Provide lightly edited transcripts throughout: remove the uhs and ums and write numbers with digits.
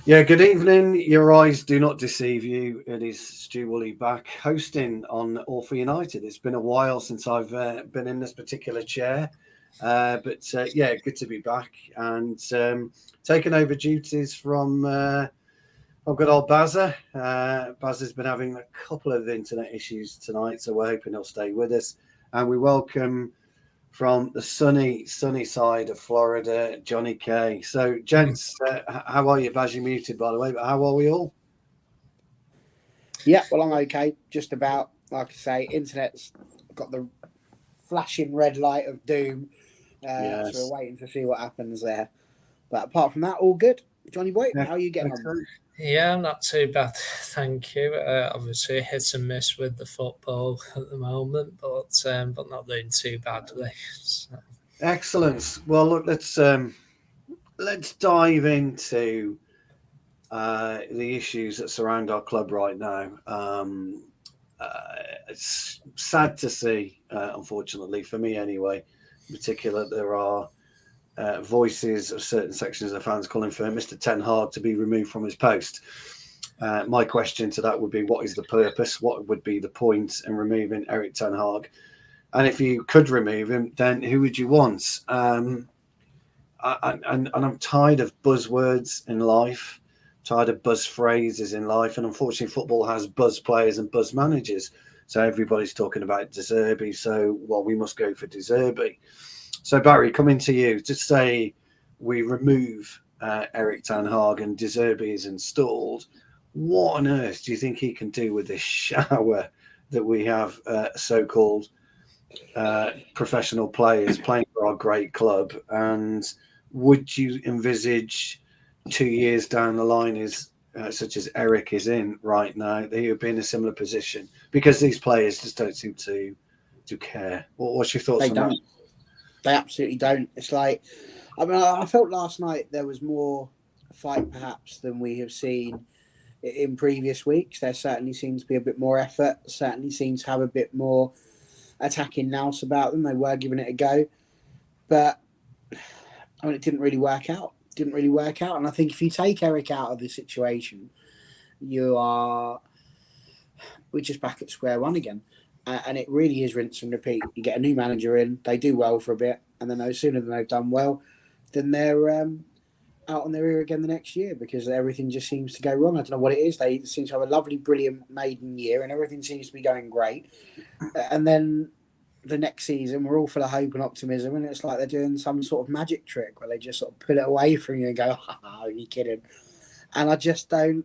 Yeah, good evening. Your eyes do not deceive you. It is Stu Woolley back hosting on All for United. It's been a while since I've been in this particular chair, but yeah, good to be back and taking over duties from good old Bazza. Baz has been having a couple of internet issues tonight, so we're hoping he'll stay with us. And we welcome from the sunny side of Florida, Johnny K. So, gents, how are you? Baz, you muted, by the way, but how are we all? Yeah, well, I'm okay. Just about, like I say, internet's got the flashing red light of doom. So Yes. we're waiting to see what happens there. But apart from that, all good. Johnny Boy, Yeah, how are you getting on? excellent. Yeah, not too bad, thank you. Obviously, hit and miss with the football at the moment, but not doing too badly. So. Excellent. Well, look, let's dive into the issues that surround our club right now. It's sad to see, unfortunately, for me anyway, in particular, there are voices of certain sections of the fans calling for Mr. Ten Hag to be removed from his post. My question to that would be, what is the purpose? What would be the point in removing Eric Ten Hag? And if you could remove him, then who would you want? And I'm tired of buzzwords in life, tired of buzz phrases in life. And unfortunately, football has buzz players and buzz managers. So everybody's talking about De Zerbi. So, well, we must go for De Zerbi. So, Barry, coming to you, to say we remove Eric Ten Hag and De Zerbi is installed. What on earth do you think he can do with this shower that we have so-called professional players playing for our great club? And would you envisage 2 years down the line is such as Eric is in right now, that he would be in a similar position? Because these players just don't seem to care. What's your thoughts They on don't. that? They absolutely don't. It's like, I mean, I felt last night there was more fight perhaps than we have seen in previous weeks. There certainly seems to be a bit more effort, certainly seems to have a bit more attacking nous about them. They were giving it a go. But I mean, it didn't really work out. Didn't really work out. And I think if you take Eric out of the situation, we're just back at square one again. And it really is rinse and repeat. You get a new manager in, they do well for a bit, and then no sooner than they've done well, then they're out on their ear again the next year because everything just seems to go wrong. I don't know what it is. They seem to have a lovely, brilliant maiden year, and everything seems to be going great. And then the next season, we're all full of hope and optimism, and it's like they're doing some sort of magic trick where they just sort of pull it away from you and go, are you kidding? And I just don't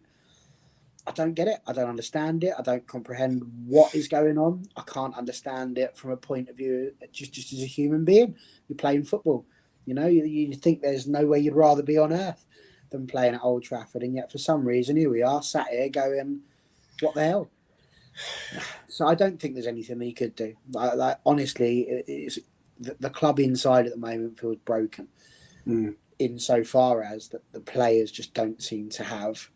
get it. I don't understand it. I don't comprehend what is going on. I can't understand it from a point of view just as a human being. You're playing football. You think there's nowhere you'd rather be on earth than playing at Old Trafford, and yet for some reason here we are sat here going, what the hell? So I don't think there's anything that he could do. Honestly, it's the club inside at the moment feels broken. Insofar as that the players just don't seem to have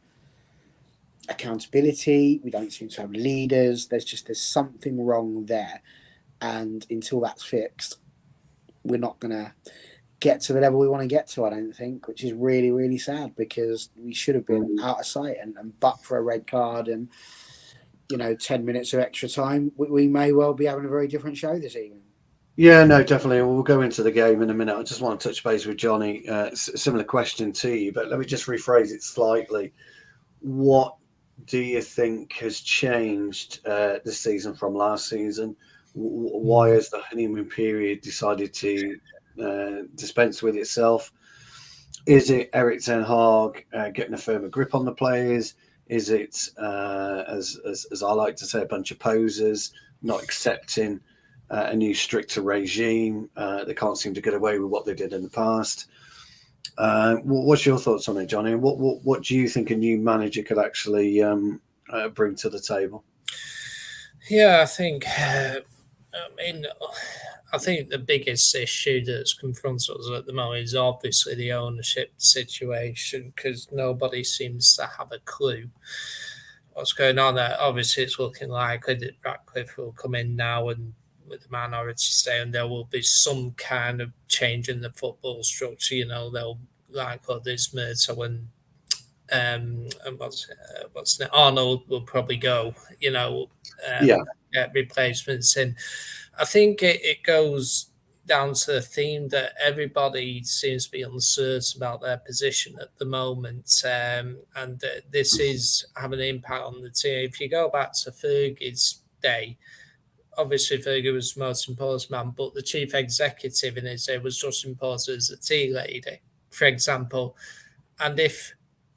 accountability. We don't seem to have leaders. There's something wrong there, and until that's fixed, we're not gonna get to the level we want to get to. I don't think, which is really, really sad because we should have been out of sight. And but for a red card and 10 minutes of extra time, we may well be having a very different show this evening. Yeah, no, definitely. We'll go into the game in a minute. I just want to touch base with Johnny. Similar question to you, but let me just rephrase it slightly. What do you think has changed this season from last season? Why has the honeymoon period decided to dispense with itself? Is it Eric Ten Hag getting a firmer grip on the players? Is it, as I like to say, a bunch of posers not accepting a new stricter regime? They can't seem to get away with what they did in the past. What's your thoughts on it, Johnny? And what do you think a new manager could actually bring to the table? Yeah, I think the biggest issue that's confronts us at the moment is obviously the ownership situation because nobody seems to have a clue what's going on there. Obviously, it's looking likely that Ratcliffe will come in now and with the minority stay, and there will be some kind of change in the football structure. They'll like this Murto and and what's Arnold will probably go. Yeah. Get replacements in. I think it goes down to the theme that everybody seems to be uncertain about their position at the moment, and this is having an impact on the team. If you go back to Fergie's day, obviously Fergie was the most important man, but the chief executive in his day was just important as a tea lady, for example. And if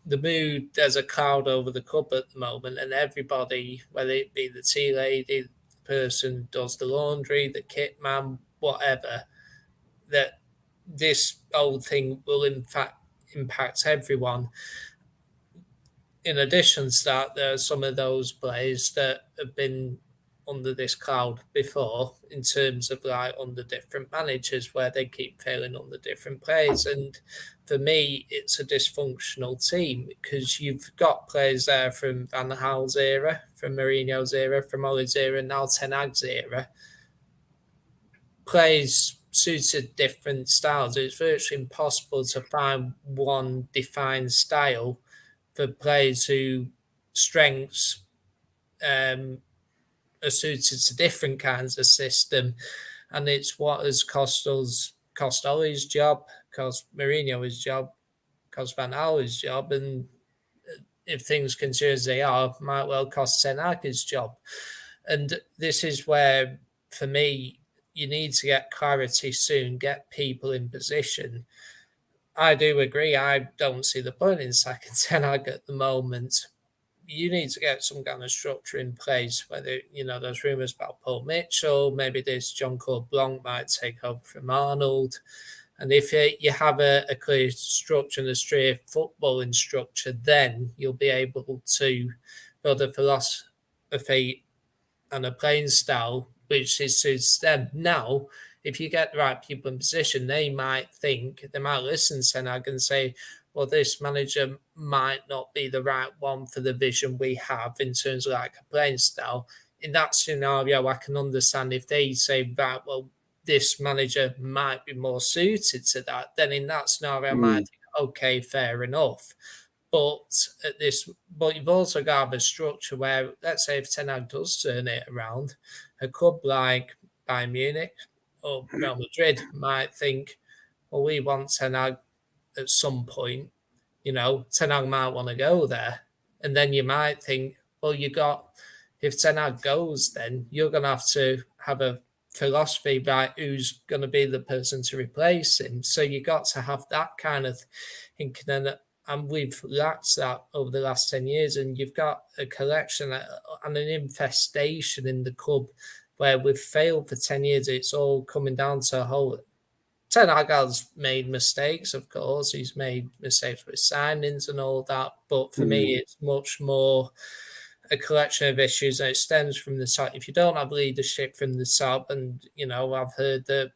the mood, there's a cloud over the club at the moment, and everybody, whether it be the tea lady, the person who does the laundry, the kit man, whatever, that this whole thing will in fact impact everyone. In addition to that, there are some of those players that have been under this cloud before in terms of like under different managers where they keep failing under different players. And for me, it's a dysfunctional team because you've got players there from Van Gaal's era, from Mourinho's era, from Ole's era, now Ten Hag's era. Players suited different styles. It's virtually impossible to find one defined style for players who strengths are suited to different kinds of system, and it's what has cost Ole's job, cost Mourinho his job, cost Van Gaal his job, and if things continue as they are, might well cost Ten Hag his job. And this is where, for me, you need to get clarity soon, get people in position. I do agree. I don't see the point in sacking Ten Hag at the moment. You need to get some kind of structure in place, whether, there's rumours about Paul Mitchell, maybe this Jean-Claude Blanc might take over from Arnold. And if you have a clear structure and a straight footballing structure, then you'll be able to build a philosophy and a playing style which suits them. Now, if you get the right people in position, they might listen to Ten Hag and say, well, this manager might not be the right one for the vision we have in terms of like a playing style. In that scenario, I can understand if they say, right, well, this manager might be more suited to that. Then in that scenario, I might think, okay, fair enough. But you've also got to have a structure where, let's say, if Ten Hag does turn it around, a club like Bayern Munich or Real Madrid might think, well, we want Ten Hag at some point. Ten Hag might want to go there. And then you might think, well, if Ten Hag goes, then you're going to have a philosophy about who's going to be the person to replace him. So you got to have that kind of thinking. And we've lacked that over the last 10 years. And you've got a collection and an infestation in the club where we've failed for 10 years. It's all coming down to a whole. Ten Hag has made mistakes, of course. He's made mistakes with signings and all that. But for me, it's much more a collection of issues that stems from the top. If you don't have leadership from the top, and, I've heard that,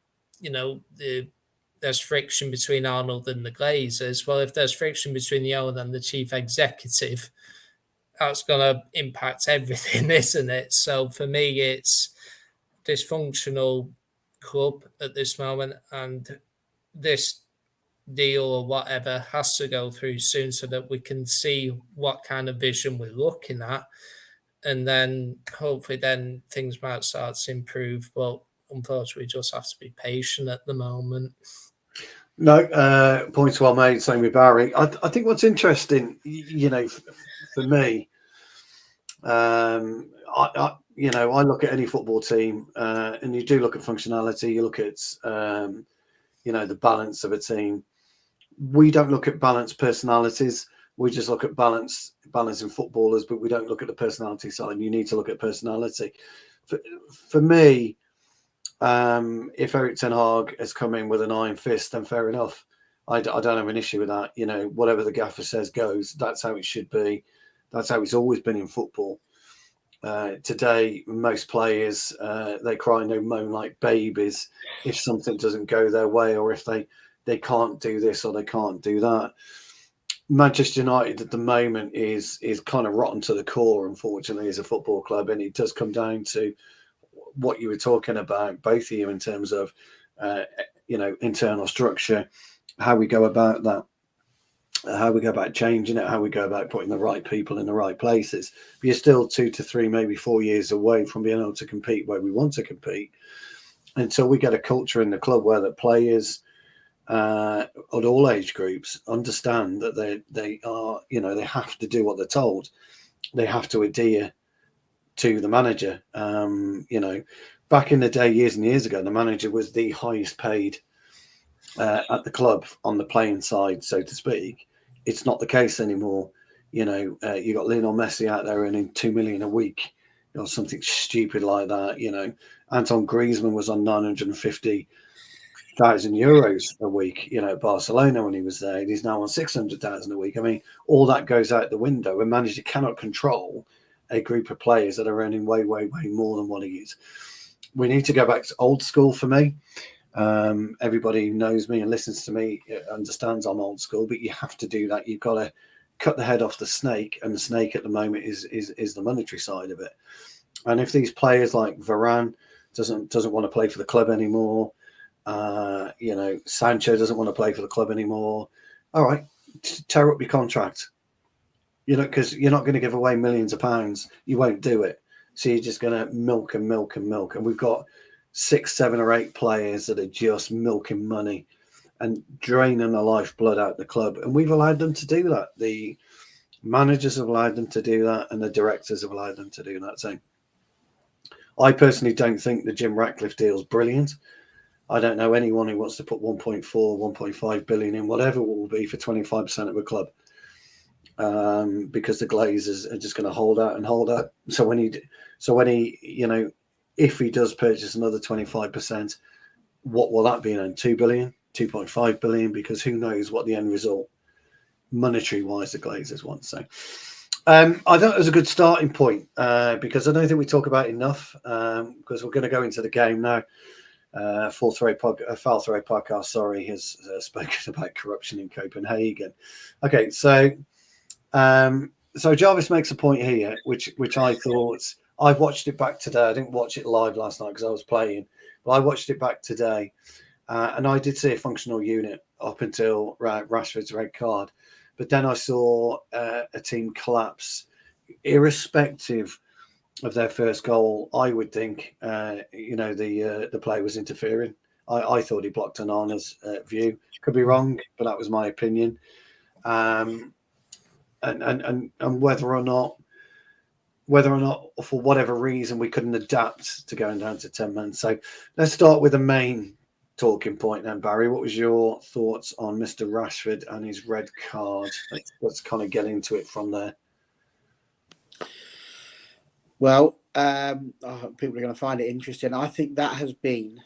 there's friction between Arnold and the Glazers. Well, if there's friction between the owner and the chief executive, that's going to impact everything, isn't it? So for me, it's dysfunctional club at this moment, and this deal or whatever has to go through soon so that we can see what kind of vision we're looking at, and then hopefully then things might start to improve. But unfortunately, we just have to be patient at the moment. No, points well made. Same with Barry. I think what's interesting, for me, I look at any football team, and you do look at functionality. You look at, the balance of a team. We don't look at balanced personalities. We just look at balancing footballers, but we don't look at the personality side. You need to look at personality. For me, if Erik ten Hag has come in with an iron fist, then fair enough. I don't have an issue with that. Whatever the gaffer says goes. That's how it should be. That's how it's always been in football. Today, most players, they cry no moan like babies if something doesn't go their way, or if they can't do this or they can't do that. Manchester United at the moment is kind of rotten to the core, unfortunately, as a football club, and it does come down to what you were talking about, both of you, in terms of internal structure, how we go about that. how we go about changing it, how we go about putting the right people in the right places. But you're still 2 to 3, maybe 4 years away from being able to compete where we want to compete until we get a culture in the club where the players at all age groups understand that they are, they have to do what they're told. They have to adhere to the manager. Back in the day, years and years ago, the manager was the highest paid at the club on the playing side, so to speak. It's not the case anymore. You got Lionel Messi out there earning 2 million a week, something stupid like that. Anton Griezmann was on 950,000 euros a week, at Barcelona when he was there. He's now on 600,000 a week. I mean, all that goes out the window. A manager cannot control a group of players that are earning way, way, way more than what he is. We need to go back to old school for me. Everybody who knows me and listens to me understands I'm old school, but you have to do that. You've got to cut the head off the snake, and the snake at the moment is the monetary side of it. And if these players like Varane doesn't want to play for the club anymore, Sancho doesn't want to play for the club anymore, all right, tear up your contract. Because you're not going to give away millions of pounds. You won't do it. So you're just going to milk and milk and milk. And we've got 6, 7 or 8 players that are just milking money and draining the lifeblood out the club. And we've allowed them to do that. The managers have allowed them to do that, and the directors have allowed them to do that. So I personally don't think the Jim Ratcliffe deal is brilliant. I don't know anyone who wants to put 1.4, 1.5 billion in, whatever it will be, for 25% of a club. Because the Glazers are just going to hold out and hold out. So when he, if he does purchase another 25%, what will that be then? 2 billion, 2.5 billion? Because who knows what the end result, monetary wise, the Glazers want. So I thought it was a good starting point because I don't think we talk about it enough because we're going to go into the game now. Foul Throw podcast, sorry, has spoken about corruption in Copenhagen. Okay, so Jarvis makes a point here, which I thought, I've watched it back today. I didn't watch it live last night because I was playing, but I watched it back today, and I did see a functional unit up until Rashford's red card, but then I saw a team collapse, irrespective of their first goal. I would think, the player was interfering. I thought he blocked Onana's view. Could be wrong, but that was my opinion. And whether or not, for whatever reason, we couldn't adapt to going down to 10 men. So let's start with the main talking point then, Barry. What was your thoughts on Mr. Rashford and his red card? Let's kind of get into it from there. Well, people are going to find it interesting. I think that has been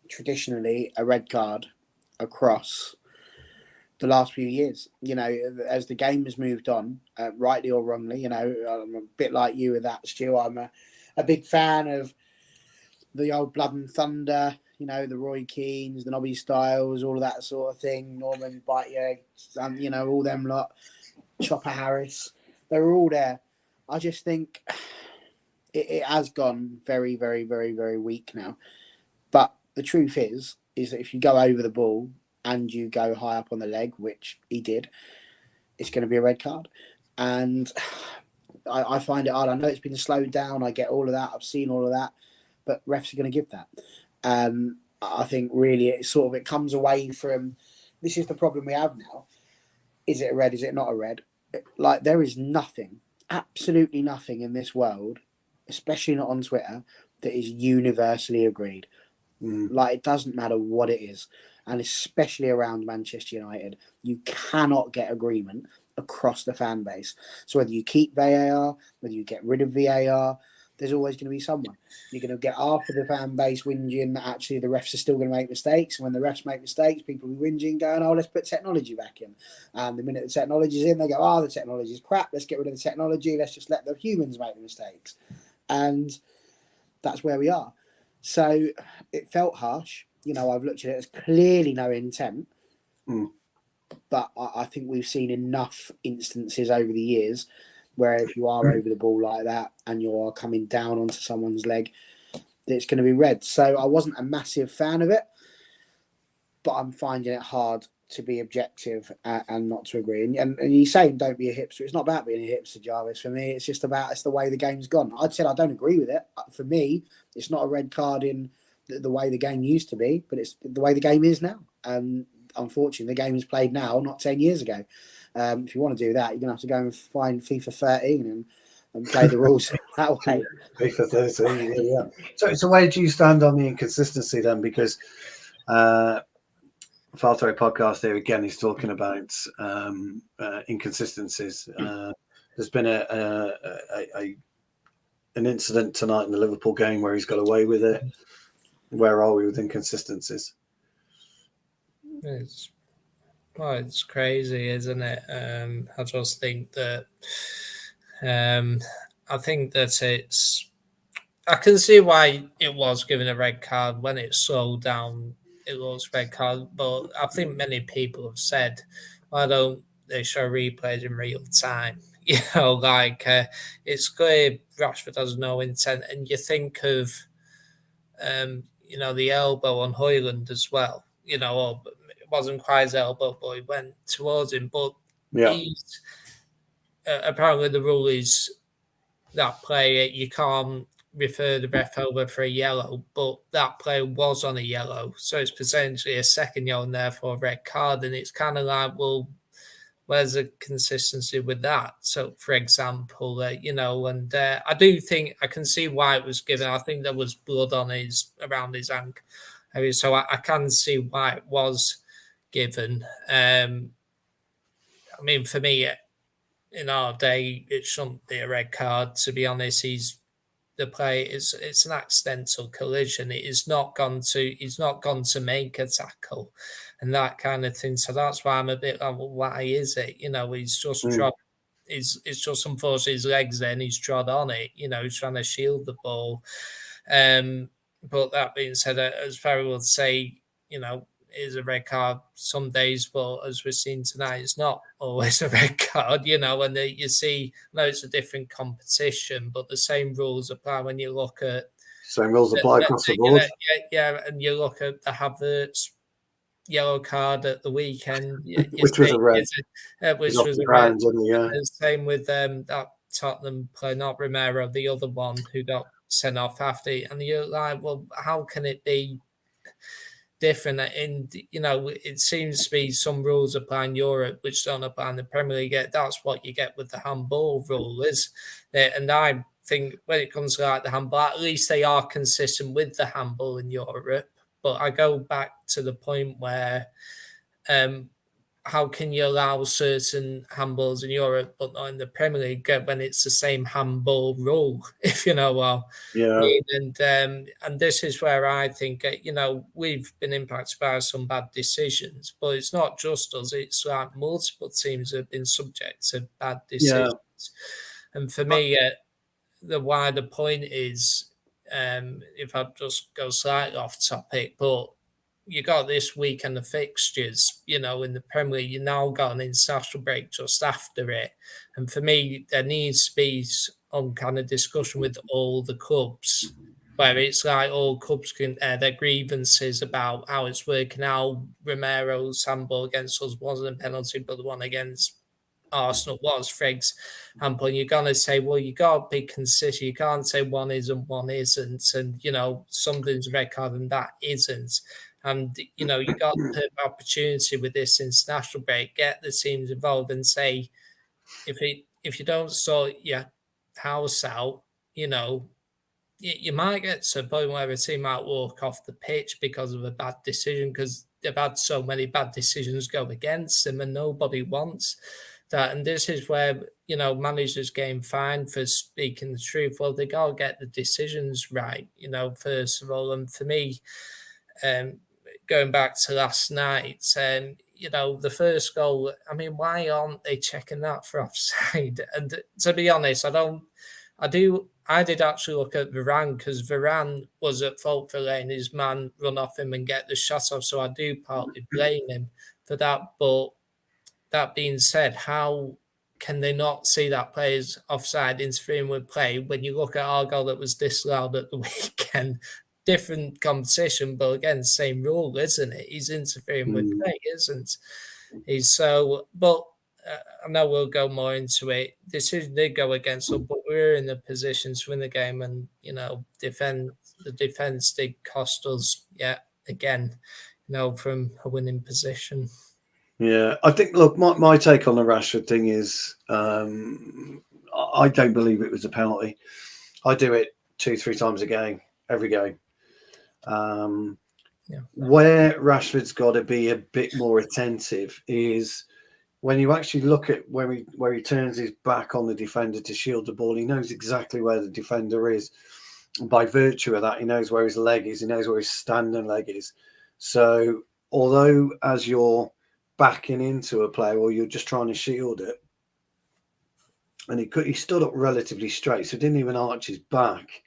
traditionally a red card across the last few years. As the game has moved on, rightly or wrongly, I'm a bit like you with that, Stu. I'm a big fan of the old Blood and Thunder, the Roy Keanes, the Nobby Styles, all of that sort of thing, Norman Bite, all them lot, Chopper Harris, they were all there. I just think it has gone very, very, very, very weak now. But the truth is that if you go over the ball and you go high up on the leg, which he did, it's going to be a red card. And I find it hard. I know it's been slowed down. I get all of that. I've seen all of that. But refs are going to give that. I think really it comes away from, this is the problem we have now. Is it a red? Is it not a red? Like, there is nothing, absolutely nothing in this world, especially not on Twitter, that is universally agreed. Like, it doesn't matter what it is. And especially around Manchester United, you cannot get agreement across the fan base. So whether you keep VAR, whether you get rid of VAR, there's always going to be someone. You're going to get half of the fan base whinging that actually the refs are still going to make mistakes. And when the refs make mistakes, people will be whinging, going, oh, let's put technology back in. And the minute the technology's in, they go, oh, the technology's crap. Let's get rid of the technology. Let's just let the humans make the mistakes. And that's where we are. So it felt harsh. I've looked at it as clearly no intent. But I think we've seen enough instances over the years where if you are over the ball like that and you're coming down onto someone's leg, that it's going to be red. So I wasn't a massive fan of it, but I'm finding it hard to be objective and not to agree. And he's saying don't be a hipster. It's not about being a hipster, Jarvis. For me, it's just about it's the way the game's gone. I'd said I don't agree with it. For me, it's not a red card in the way the game used to be, but it's the way the game is now. And unfortunately, the game is played now, not 10 years ago. If you want to do that, you're going to have to go and find FIFA 13 and play the rules that way. FIFA 13, yeah. So where do you stand on the inconsistency then? Because Falthray podcast here again is talking about inconsistencies. There's been an incident tonight in the Liverpool game where he's got away with it. Where are we with inconsistencies? It's crazy, isn't it? I just think that I think that it's. I can see why it was given a red card when it slowed down. It was red card, but I think many people have said, "Why don't they show replays in real time?" It's clear Rashford has no intent, and you think of, the elbow on Højlund as well. Or it wasn't quite his elbow, but he went towards him. But he's apparently the rule is that player you can't refer the ref over for a yellow, but that player was on a yellow, so it's potentially a second yellow and therefore a red card. And it's kind of like, well, where's the consistency with that? So, for example, and I do think I can see why it was given. I think there was blood on around his ankle, so I can see why it was given. For me, in our day, it shouldn't be a red card. To be honest, it's an accidental collision. He's not gone to make a tackle and that kind of thing. So that's why I'm a bit like, well, why is it? He's just trod. It's just unfortunately his legs then he's trod on it. He's trying to shield the ball. But that being said, as Ferry would say, is a red card some days, but as we're seeing tonight, it's not always a red card, and you see, no, it's a different competition, but the same rules apply when you look at same rules apply across the board. And you look at the Havertz yellow card at the weekend, which was a red, which was a red. And same with that Tottenham player, not Romero, the other one who got sent off after, and you're like, well, how can it be different? And it seems to be some rules apply in Europe which don't apply in the Premier League. That's what you get with the handball rule, and I think when it comes to like the handball, at least they are consistent with the handball in Europe. But I go back to the point where how can you allow certain handballs in Europe but not in the Premier League when it's the same handball rule, if you know what I mean? And this is where I think, we've been impacted by some bad decisions, but it's not just us. It's like multiple teams have been subject to bad decisions. And for me, the wider point is, if I just go slightly off topic, but you got this weekend of fixtures, in the Premier League, you now got an international break just after it. And for me, there needs to be some kind of discussion with all the clubs, where it's like all clubs can air their grievances about how it's working out. Romero's handball against us wasn't a penalty, but the one against Arsenal was. For example, you're going to say, well, you got to be consistent. You can't say one is and one isn't. And, something's a red card and that isn't. And, you got the opportunity with this international break, get the teams involved and say, if you don't sort your house out, you might get to a point where a team might walk off the pitch because of a bad decision, because they've had so many bad decisions go against them and nobody wants that. And this is where, managers getting fined for speaking the truth. Well, they got to get the decisions right, first of all. And for me, going back to last night, the first goal, why aren't they checking that for offside? And to be honest, I did actually look at Varane, because Varane was at fault for letting his man run off him and get the shot off. So I do partly blame him for that. But that being said, how can they not see that player's offside interfering with play when you look at our goal that was disallowed at the weekend? different competition, but again, same rule, isn't it? He's interfering with Mm. play, isn't he? So, but I know we'll go more into it. Decision did go against us, but we were in a position to win the game, and the defense did cost us. Yeah, again, from a winning position. Yeah, I think. Look, my take on the Rashford thing is, I don't believe it was a penalty. I do it 2-3 times a game, every game. Where Rashford's got to be a bit more attentive is when you actually look at where he turns his back on the defender to shield the ball. He knows exactly where the defender is. And by virtue of that, he knows where his leg is. He knows where his standing leg is. So, although as you're backing into a player or you're just trying to shield it, and he stood up relatively straight, so he didn't even arch his back.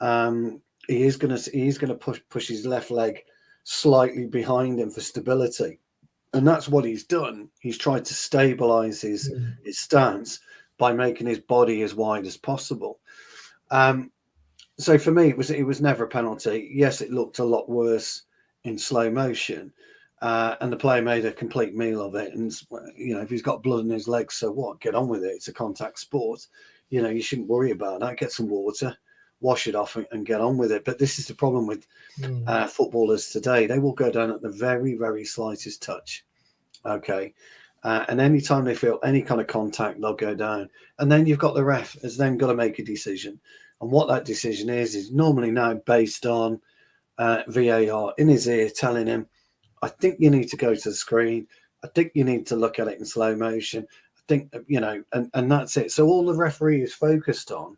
He is going to push his left leg slightly behind him for stability, and that's what he's done. He's tried to stabilize his stance by making his body as wide as possible. So for me, it was never a penalty. Yes, it looked a lot worse in slow motion, and the player made a complete meal of it. And if he's got blood in his legs, so what? Get on with it. It's a contact sport. You shouldn't worry about that. Get some water, wash it off, and get on with it. But this is the problem with footballers today. They will go down at the very, very slightest touch. Okay. And anytime they feel any kind of contact, they'll go down. And then you've got the ref has then got to make a decision. And what that decision is normally now based on VAR in his ear telling him, I think you need to go to the screen. I think you need to look at it in slow motion. I think, and that's it. So all the referee is focused on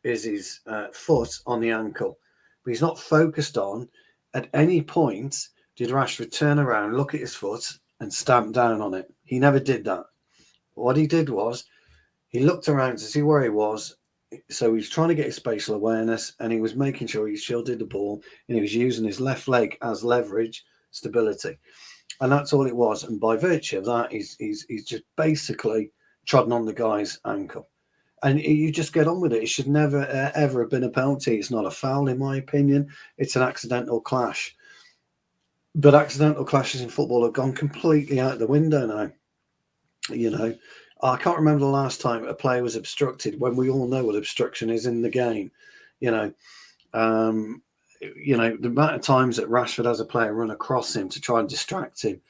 is his foot on the ankle. But he's not focused on at any point did Rashford turn around, look at his foot and stamp down on it. He never did that. What he did was he looked around to see where he was. So he's trying to get his spatial awareness and he was making sure he shielded the ball and he was using his left leg as leverage, stability. And that's all it was. And by virtue of that, he's just basically trodden on the guy's ankle. And you just get on with it. It should never, ever have been a penalty. It's not a foul, in my opinion. It's an accidental clash. But accidental clashes in football have gone completely out the window now. I can't remember the last time a player was obstructed when we all know what obstruction is in the game. The amount of times that Rashford has a player run across him to try and distract him,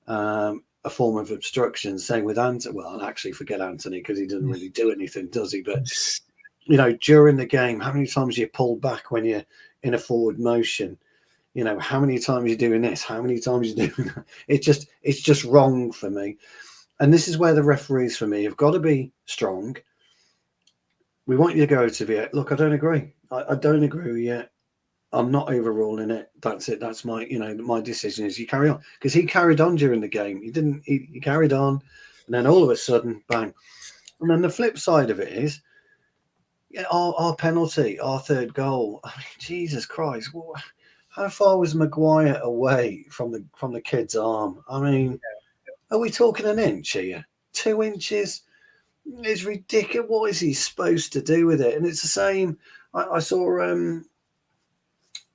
a form of obstruction. Same with Anthony. Well, actually, forget Anthony because he doesn't really do anything, does he? But during the game, how many times you pull back when you're in a forward motion? How many times you're doing this? How many times you're doing that? It's just wrong for me. And this is where the referees, for me, have got to be strong. We want you to go to VAR. Look, I don't agree. I don't agree with you. I'm not overruling it. That's it. That's my, my decision is you carry on. Because he carried on during the game. He carried on. And then all of a sudden, bang. And then the flip side of it is, our penalty, our third goal. I mean, Jesus Christ. How far was Maguire away from the kid's arm? I mean, are we talking an inch here? 2 inches? It's ridiculous. What is he supposed to do with it? And it's the same. I saw, it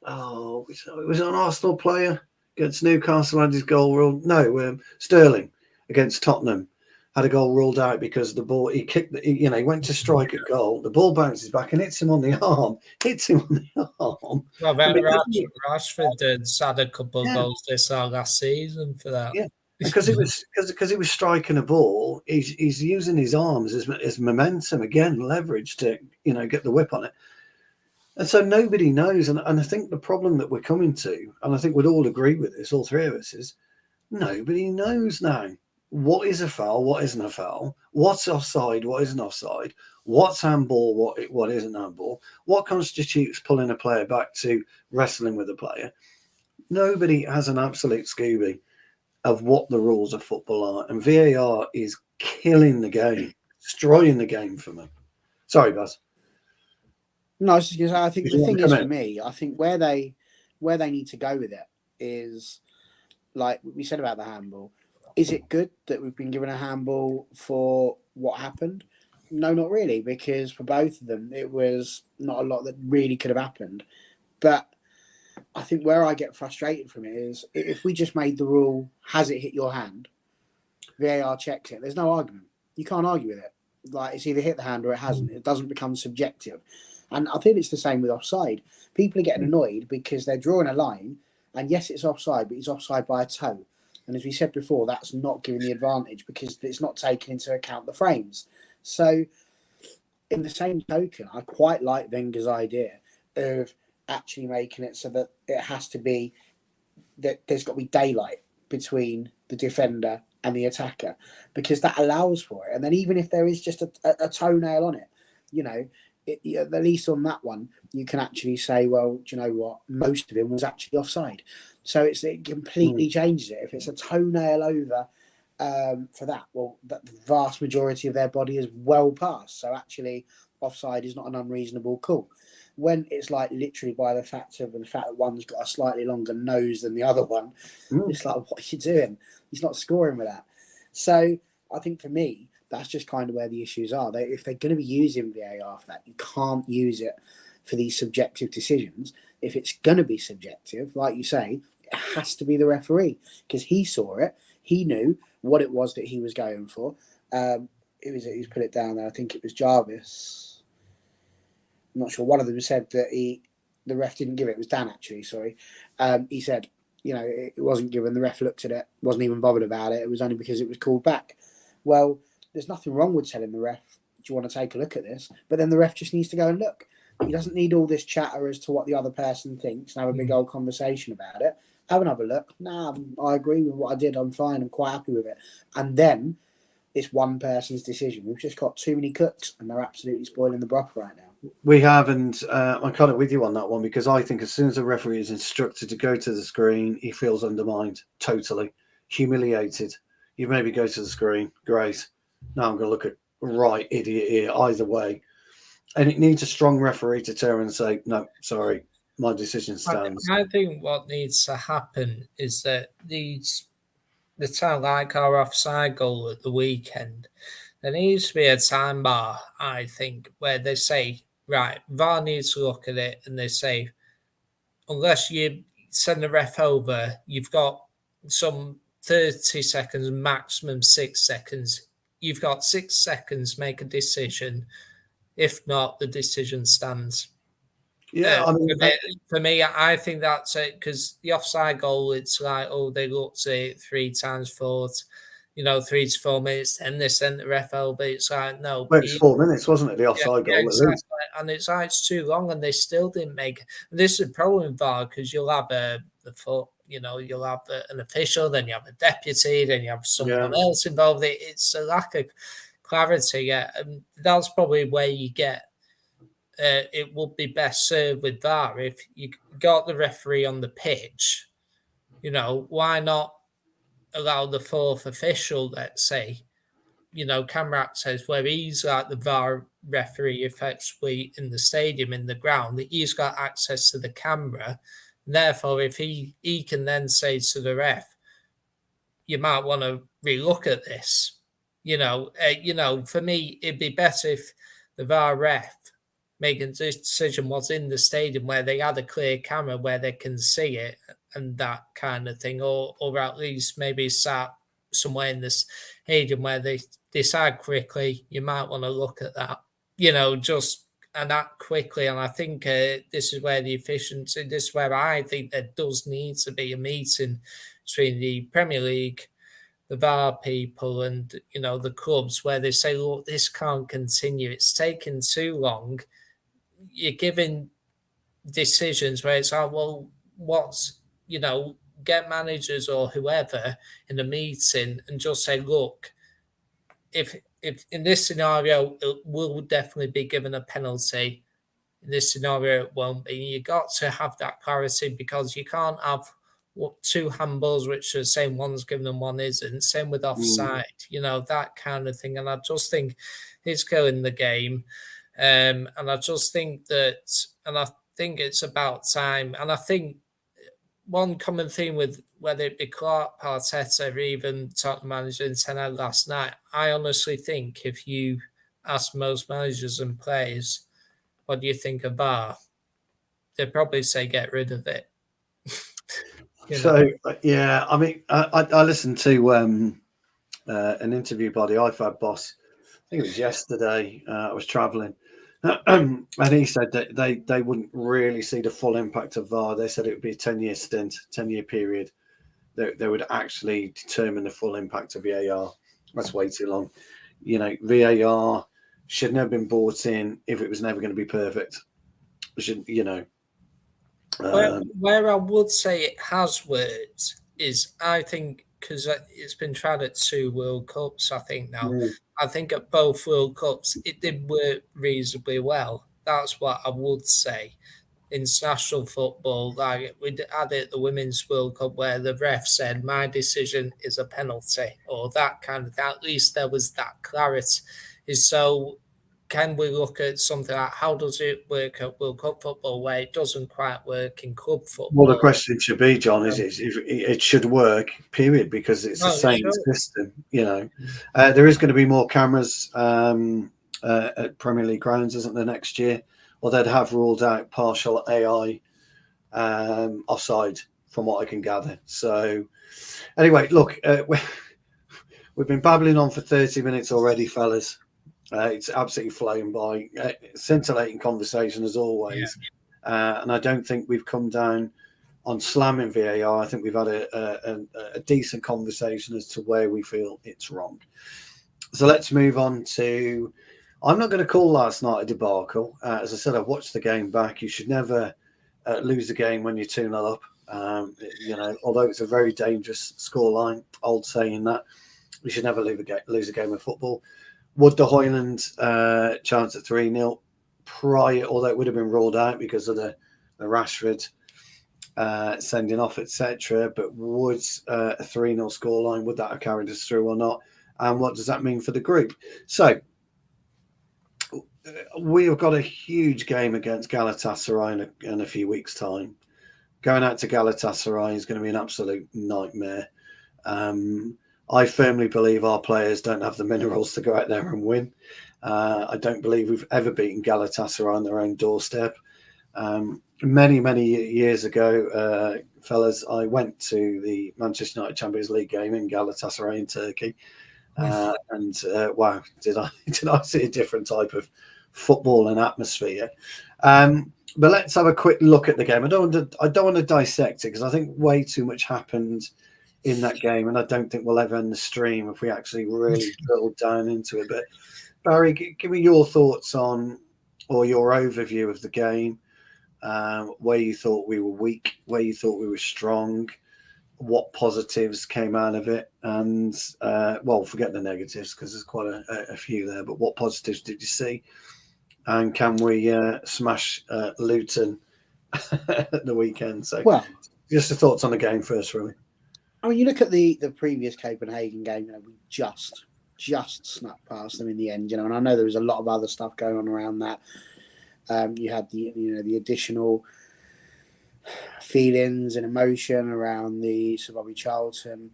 was an Arsenal player against Newcastle had his goal ruled. No, Sterling against Tottenham had a goal ruled out because the ball, he kicked, he went to strike a goal. The ball bounces back and hits him on the arm. Well, Rashford had a couple of goals this last season for that. Yeah. Because he was striking a ball, he's using his arms as momentum again, leverage to get the whip on it, and so nobody knows. And I think the problem that we're coming to, and I think we'd all agree with this, all three of us, is nobody knows now what is a foul, what isn't a foul, what's offside, what isn't offside, what's handball, what isn't handball, what constitutes pulling a player back to wrestling with a player. Nobody has an absolute Scooby of what the rules of football are, and VAR is killing the game, destroying the game for me. Sorry, Buzz. No, I was just going to say, I think the thing is for me, I think where they need to go with it is, like we said about the handball. Is it good that we've been given a handball for what happened? No, not really, because for both of them, it was not a lot that really could have happened. But I think where I get frustrated from it is if we just made the rule, has it hit your hand? VAR checks it. There's no argument. You can't argue with it. Like, it's either hit the hand or it hasn't. It doesn't become subjective. And I think it's the same with offside. People are getting annoyed because they're drawing a line, and yes, it's offside, but he's offside by a toe. And as we said before, that's not giving the advantage because it's not taking into account the frames. So, in the same token, I quite like Wenger's idea of actually making it so that it has to be that there's got to be daylight between the defender and the attacker, because that allows for it. And then even if there is just a toenail on it, you know, at least on that one, you can actually say, well, do you know what? Most of him was actually offside. So it completely changes it. If it's a toenail over for that, well, the vast majority of their body is well past. So actually, offside is not an unreasonable call. When it's like literally by the fact that one's got a slightly longer nose than the other one, it's like, what are you doing? He's not scoring with that. So I think for me, that's just kind of where the issues are. If they're going to be using VAR for that, you can't use it for these subjective decisions. If it's going to be subjective, like you say, it has to be the referee because he saw it. He knew what it was that he was going for. He's put it down there. I think it was Jarvis. I'm not sure. One of them said that the ref didn't give it. It was Dan, actually. Sorry. He said, you know, it wasn't given. The ref looked at it, wasn't even bothered about it. It was only because it was called back. Well, there's nothing wrong with telling the ref, do you want to take a look at this? But then the ref just needs to go and look. He doesn't need all this chatter as to what the other person thinks and have a big old conversation about it. Have another look. Nah, I agree with what I did. I'm fine. I'm quite happy with it. And then it's one person's decision. We've just got too many cooks and they're absolutely spoiling the broth right now. We have, and I'm kind of with you on that one because I think as soon as a referee is instructed to go to the screen, he feels undermined, totally humiliated. You maybe go to the screen, great. Now I'm going to look at right idiot here, either way. And it needs a strong referee to turn and say, no, sorry, my decision stands. I think what needs to happen is that the time like our offside goal at the weekend, there needs to be a time bar, I think, where they say, right, VAR needs to look at it, and they say, unless you send the ref over, you've got some 30 seconds, maximum 6 seconds. You've got 6 seconds, make a decision. If not, the decision stands. Yeah, I mean, for me, I think that's it because the offside goal, it's like, oh, they looked at it 3 times, 4, 3 to 4 minutes, and they sent the ref over. It's like, no. Well, it's 4 minutes, wasn't it? The offside goal, exactly. at least. And it's like, it's too long, and they still didn't make it. And this is a problem with VAR because you'll have the foot, you'll have an official, then you have a deputy, then you have someone else involved. It's a lack of clarity. Yeah, and that's probably where you get. It would be best served with VAR if you got the referee on the pitch. Why not allow the fourth official, let's say, camera access, where he's like the VAR referee effectively in the stadium, in the ground, that he's got access to the camera. And therefore, if he can then say to the ref, you might want to relook at this. For me, it'd be better if the VAR ref making this decision was in the stadium where they had a clear camera where they can see it and that kind of thing, or at least maybe sat somewhere in the stadium where they decide quickly, you might want to look at that, just and act quickly. And I think this is where the efficiency, this is where I think there does need to be a meeting between the Premier League, the VAR people and, the clubs where they say, look, this can't continue. It's taking too long. You're giving decisions where it's like, well, get managers or whoever in a meeting and just say, look, if in this scenario, it will definitely be given a penalty. In this scenario, it won't be. You got to have that clarity because you can't have 2 handballs which are the same, one's given and one isn't. Same with offside, that kind of thing. And I just think it's killing the game. And I just think I think it's about time. And I think one common theme with whether it be Clark, Arteta, or even Tottenham manager in Ten Hag last night, I honestly think if you ask most managers and players, what do you think of VAR? they'd probably say get rid of it. So yeah, I mean, I listened to an interview by the iFab boss. I think it was yesterday. I was traveling, and he said that they wouldn't really see the full impact of VAR. They said it would be a 10-year stint, 10-year period. They would actually determine the full impact of VAR. That's way too long. VAR should never been brought in if it was never going to be perfect. Where I would say it has worked is, I think, because it's been tried at 2 World Cups, I think now. I think at both World Cups, it did work reasonably well. That's what I would say. International football, like we had it at the Women's World Cup, where the ref said, my decision is a penalty, or that kind of thing. At least there was that clarity. So can we look at something like, how does it work at World Cup football, where it doesn't quite work in club football? Well, the question should be, John, is if it should work, period, because it's the same system. There is going to be more cameras at Premier League grounds, isn't there, next year? Or they'd have ruled out partial AI offside, from what I can gather. So, anyway, look, we've been babbling on for 30 minutes already, fellas. It's absolutely flown by. Scintillating conversation as always. Yeah. And I don't think we've come down on slamming VAR. I think we've had a decent conversation as to where we feel it's wrong. So let's move on to... I'm not going to call last night a debacle. As I said, I've watched the game back. You should never lose a game when you're 2-0 up. Although it's a very dangerous scoreline, old saying that, you should never lose a game of football. Would the Hoyland chance at 3-0 prior, although it would have been ruled out because of the Rashford sending off, etc. But would a 3-0 scoreline, would that have carried us through or not? And what does that mean for the group? So we have got a huge game against Galatasaray in a few weeks' time. Going out to Galatasaray is going to be an absolute nightmare. I firmly believe our players don't have the minerals to go out there and win. I don't believe we've ever beaten Galatasaray on their own doorstep. Many, many years ago, fellas, I went to the Manchester United Champions League game in Galatasaray in Turkey. Wow, did I see a different type of football and atmosphere? But let's have a quick look at the game. I don't want to dissect it, because I think way too much happened in that game, and I don't think we'll ever end the stream if we actually really drill down into it. But Barry, give me your thoughts on, or your overview of the game, where you thought we were weak, where you thought we were strong, what positives came out of it, and forget the negatives because there's quite a few there, but what positives did you see? And can we smash Luton at the weekend? So, well, just the thoughts on the game first, really. I mean, you look at the previous Copenhagen game, we just snuck past them in the end, and I know there was a lot of other stuff going on around that. You had the additional feelings and emotion around the Sir Bobby Charlton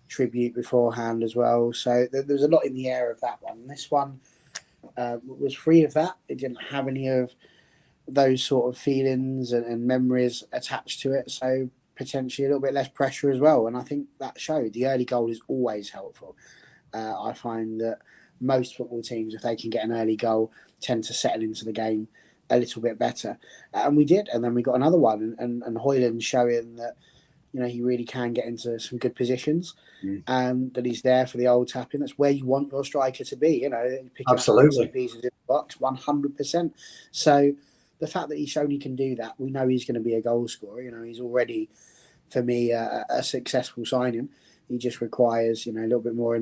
tribute beforehand as well. So there was a lot in the air of that one. This one was free of that. It didn't have any of those sort of feelings and memories attached to it. So potentially a little bit less pressure as well. And I think that showed. The early goal is always helpful. I find that most football teams, if they can get an early goal, tend to settle into the game a little bit better. And we did. And then we got another one. And Hoyland showing that, he really can get into some good positions, that he's there for the old tapping. That's where you want your striker to be, picking absolutely up pieces in the box, 100%. So the fact that he's shown he can do that, we know he's going to be a goal scorer. He's already, for me, a successful signing. He just requires, a little bit more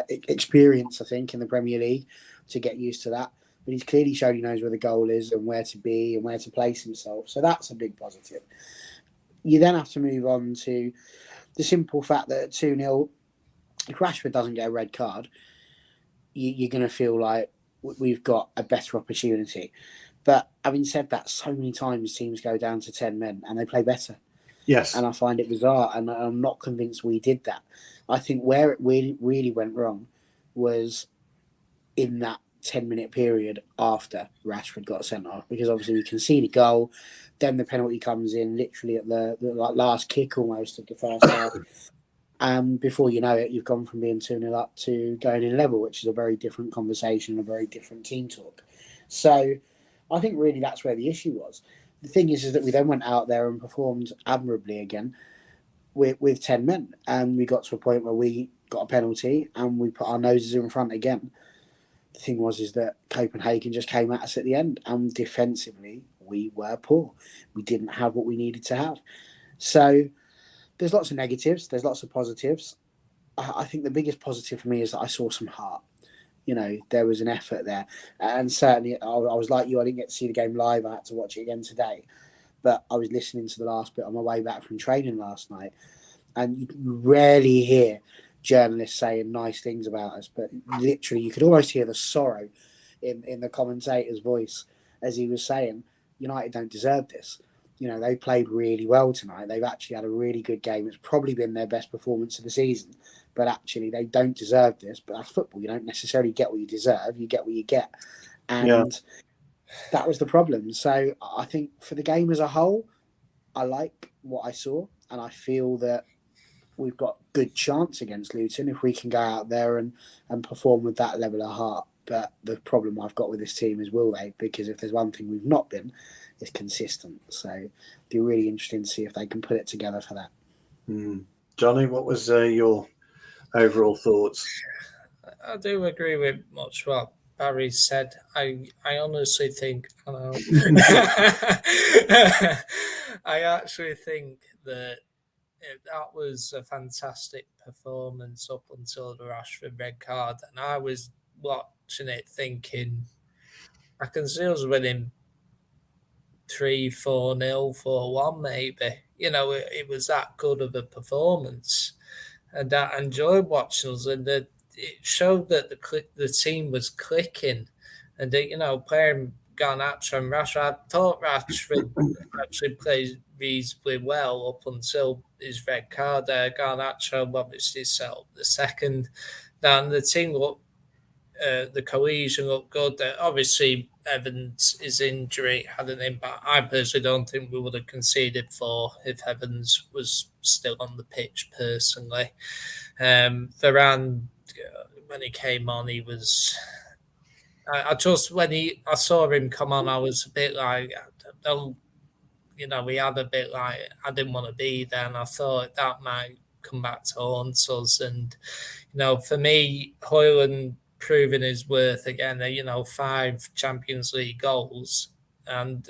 experience, I think, in the Premier League to get used to that. But he's clearly shown he knows where the goal is and where to be and where to place himself. So that's a big positive. You then have to move on to the simple fact that at 2-0, if Rashford doesn't get a red card, you're going to feel like we've got a better opportunity. But having said that, so many times teams go down to 10 men and they play better. Yes. And I find it bizarre, and I'm not convinced we did that. I think where it really went wrong was in that 10-minute period after Rashford got sent off, because obviously we conceded a goal. Then the penalty comes in literally at the last kick almost of the first half. And before you know it, you've gone from being 2-0 up to going in level, which is a very different conversation and a very different team talk. So I think really that's where the issue was. The thing is that we then went out there and performed admirably again with 10 men. And we got to a point where we got a penalty and we put our noses in front again. The thing is that Copenhagen just came at us at the end, and defensively we were poor. We didn't have what we needed to have. So there's lots of negatives. There's lots of positives. I think the biggest positive for me is that I saw some heart. There was an effort there. And certainly I was like you, I didn't get to see the game live. I had to watch it again today. But I was listening to the last bit on my way back from training last night. And you rarely hear journalists saying nice things about us. But literally, you could almost hear the sorrow in the commentator's voice as he was saying, United don't deserve this. They played really well tonight. They've actually had a really good game. It's probably been their best performance of the season. But actually, they don't deserve this. But that's football. You don't necessarily get what you deserve. You get what you get. And that was the problem. So I think for the game as a whole, I like what I saw. And I feel that we've got good chance against Luton if we can go out there and perform with that level of heart. But the problem I've got with this team is will they? Because if there's one thing we've not been, it's consistent. So it'd be really interesting to see if they can put it together for that. Johnny, what was your overall thoughts? I do agree with much what Barry said. I honestly think, I actually think that that was a fantastic performance up until the Rashford red card. And I was watching it thinking, I can see us winning 3-4-0, 4-1 maybe. It was that good of a performance. And I enjoyed watching us. And it showed that the team was clicking. And, playing Garnacho and Rashford, I thought Rashford actually played reasonably well up until his red card there. Garnacho obviously set up the second. Then the team looked, the cohesion looked good. Obviously, Evans' injury had an impact. I personally don't think we would have conceded 4 if Evans was still on the pitch, personally. Varane, when he came on, he was... I saw him come on, I was a bit like, we had a bit like, I didn't want to be there, and I thought that might come back to haunt us. And, for me, Højlund proving his worth again, 5 Champions League goals, and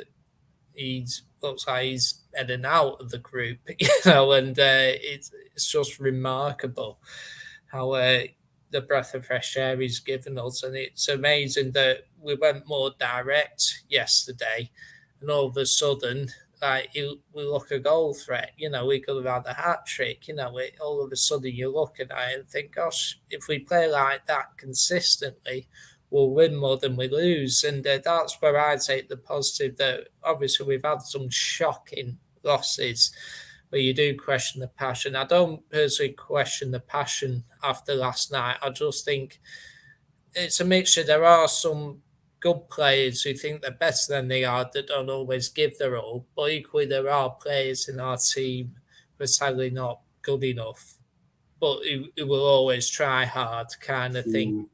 looks like he's heading out of the group, and it's just remarkable how the breath of fresh air he's given us. And it's amazing that we went more direct yesterday, and all of a sudden, we look a goal threat. We could have had a hat trick. All of a sudden you look at it and think, gosh, if we play like that consistently, we'll win more than we lose. And that's where I take the positive, that obviously we've had some shocking losses where you do question the passion. I don't personally question the passion after last night. I just think it's a mixture. There are some good players who think they're better than they are, that don't always give their all. But equally, there are players in our team who are sadly not good enough, but who will always try hard, kind of thing.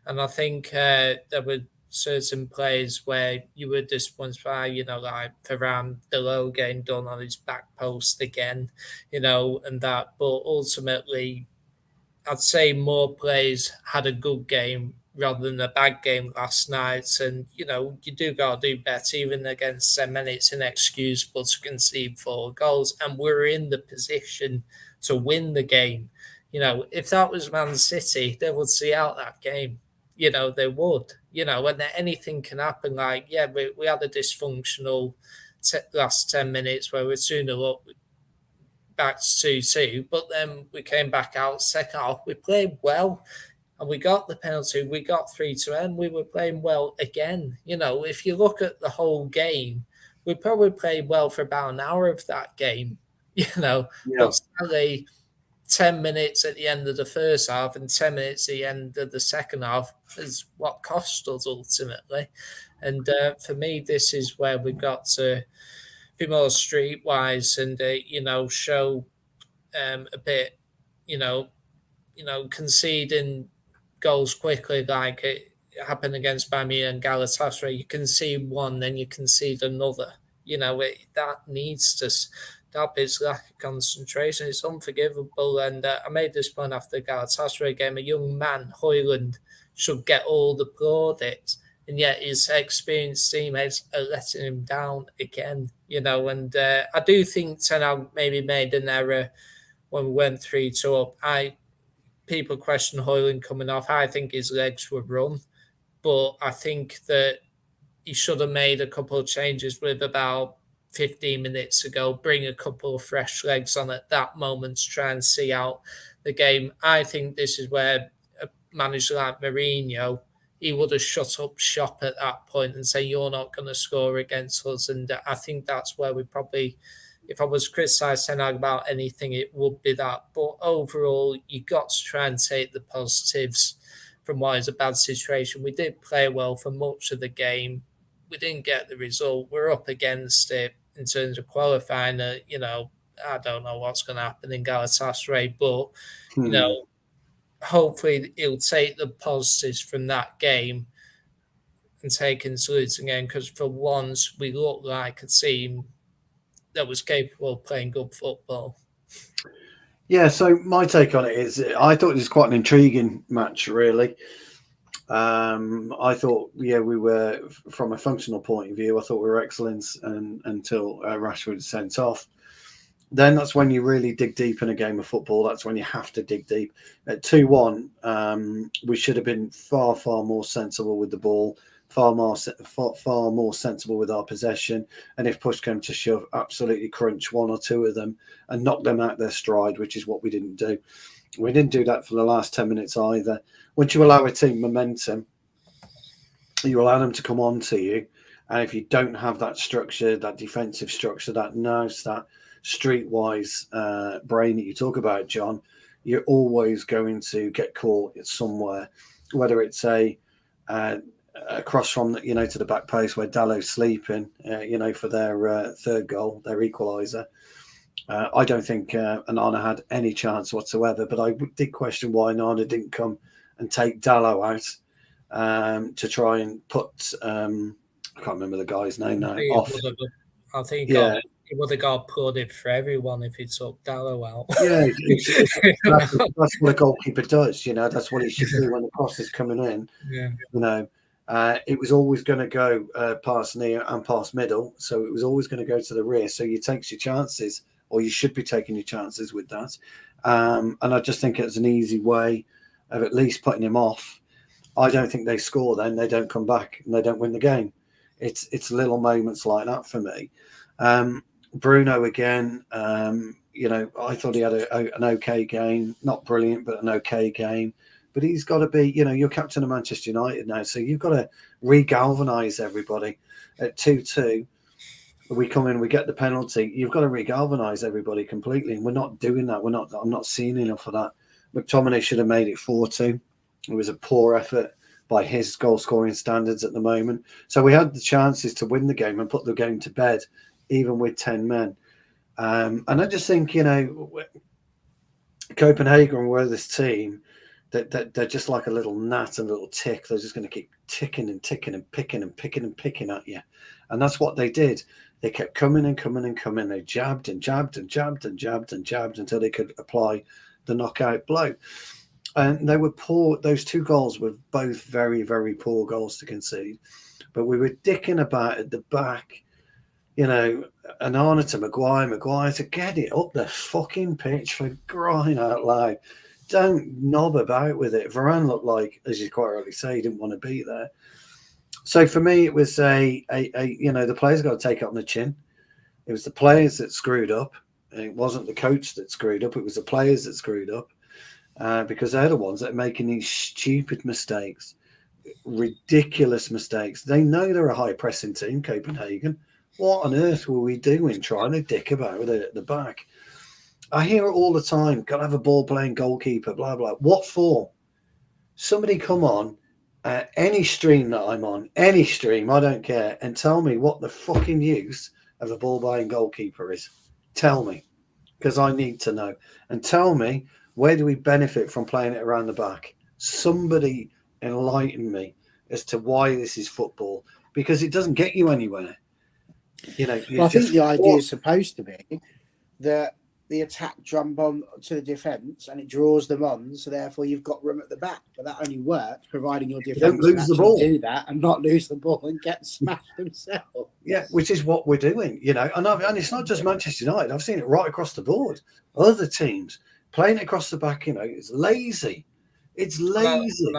And I think there were certain players where you were disappointed by, like Varane, the low game done on his back post again, and that. But ultimately, I'd say more players had a good game rather than a bad game last night. And, you do got to do better. Even against them, and it's inexcusable to concede 4 goals. And we're in the position to win the game. If that was Man City, they would see out that game. They would. And anything can happen. Like, we had a dysfunctional last 10 minutes where we're 2-0 up, back to 2-2, but then we came back out second half. We played well, and we got the penalty. We got 3-2, we were playing well again. If you look at the whole game, we probably played well for about an hour of that game. But sadly, 10 minutes at the end of the first half and 10 minutes at the end of the second half is what cost us ultimately. And for me, this is where we've got to be more streetwise and show a bit, conceding goals quickly like it happened against Bami and Galatasaray. You concede one, then you concede another. That needs to. That bit's lack of concentration. It's unforgivable. And I made this point after the Galatasaray game. A young man, Hoyland, should get all the plaudits, and yet his experienced teammates are letting him down again. And I do think Ten Hag maybe made an error when we went 3-2 up. People question Hoyland coming off. I think his legs were run, but I think that he should have made a couple of changes with about 15 minutes ago, bring a couple of fresh legs on at that moment to try and see out the game. I think this is where a manager like Mourinho, he would have shut up shop at that point and say, you're not going to score against us. And I think that's where we probably, if I was criticised Ten Hag about anything, it would be that. But overall, you got to try and take the positives from what is a bad situation. We did play well for much of the game. We didn't get the result. We're up against it in terms of qualifying. I don't know what's going to happen in Galatasaray, but, hopefully he'll take the positives from that game and take into Luton again, because for once we look like a team that was capable of playing good football. Yeah, so my take on it is I thought it was quite an intriguing match, really. I thought, we were, from a functional point of view, I thought we were excellent until Rashford was sent off. Then that's when you really dig deep in a game of football. That's when you have to dig deep. At 2-1, we should have been far, far more sensible with the ball, far more sensible with our possession. And if push came to shove, absolutely crunch one or two of them and knock them out their stride, which is what we didn't do. We didn't do that for the last 10 minutes either. Once you allow a team momentum, you allow them to come on to you. And if you don't have that structure, that defensive structure, that nous, that streetwise brain that you talk about, John, you're always going to get caught somewhere, whether it's across from to the back post where Dallow's sleeping, for their third goal, their equaliser. I don't think Onana had any chance whatsoever, but I did question why Onana didn't come and take Dallow out to try and put I can't remember the guy's name now. I think he would have got applauded for everyone if he took Dallow out. Yeah, that's what a goalkeeper does. That's what he should do when the cross is coming in. Yeah. It was always going to go past near and past middle, so it was always going to go to the rear. So you take your chances, or you should be taking your chances with that. And I just think it's an easy way of at least putting him off. I don't think they score then. They don't come back and they don't win the game. It's little moments like that for me. Bruno again, I thought he had an okay game. Not brilliant, but an okay game. But he's got to be, you're captain of Manchester United now, so you've got to re-galvanise everybody. At 2-2, we come in, we get the penalty. You've got to re-galvanise everybody completely, and we're not doing that. I'm not seeing enough of that. McTominay should have made it 4-2. It was a poor effort by his goal-scoring standards at the moment. So we had the chances to win the game and put the game to bed, even with 10 men. And I just think, Copenhagen were this team that they're just like a little gnat, a little tick. They're just going to keep ticking and ticking and picking and picking and picking at you. And that's what they did. They kept coming and coming and coming. They jabbed and jabbed and jabbed and jabbed and jabbed until they could apply the knockout blow. And they were poor. Those two goals were both very, very poor goals to concede. But we were dicking about at the back, Onana to Maguire to get it up the fucking pitch, for crying out loud. Don't knob about with it. Varane looked like, as you quite rightly say, he didn't want to be there. So for me, it was the players got to take it on the chin. It was the players that screwed up. It wasn't the coach that screwed up. It was the players that screwed up because they're the ones that are making these stupid mistakes, ridiculous mistakes. They know they're a high pressing team, Copenhagen. What on earth were we doing trying to dick about with it at the back? I hear it all the time. Got to have a ball playing goalkeeper, blah, blah. What for? Somebody come on any stream that I'm on, any stream, I don't care, and tell me what the fucking use of a ball-buying goalkeeper is? Tell me, because I need to know. And tell me, where do we benefit from playing it around the back? Somebody enlighten me as to why this is football, because it doesn't get you anywhere. You know, Well, I think the idea is supposed to be that the attack jump on to the defence and it draws them on, so therefore you've got room at the back. But that only works providing your defence don't lose can the ball. do that and not lose the ball and get smashed themselves. Yeah, which is what we're doing, you know. And it's not just Manchester United. I've seen it right across the board. Other teams playing it across the back, you know, it's lazy. It's lazy.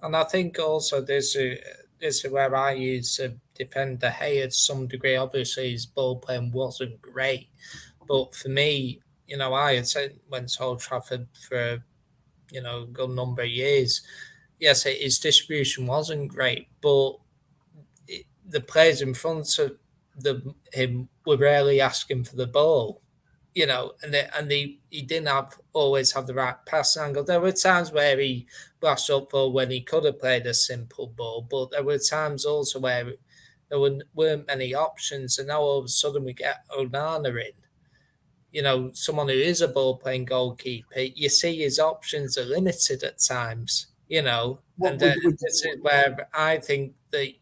And I think also this is where I used to defend De Gea to some degree. Obviously, his ball playing wasn't great. But for me, you know, I had went to Old Trafford for, you know, a good number of years. Yes, his distribution wasn't great, but the players in front of him were rarely asking for the ball, you know, and he didn't always have the right pass angle. There were times where he blasted up for when he could have played a simple ball, but there were times also where there weren't many options, and now all of a sudden we get Onana in. You know, someone who is a ball-playing goalkeeper, you see his options are limited at times, you know. And this is where I think that,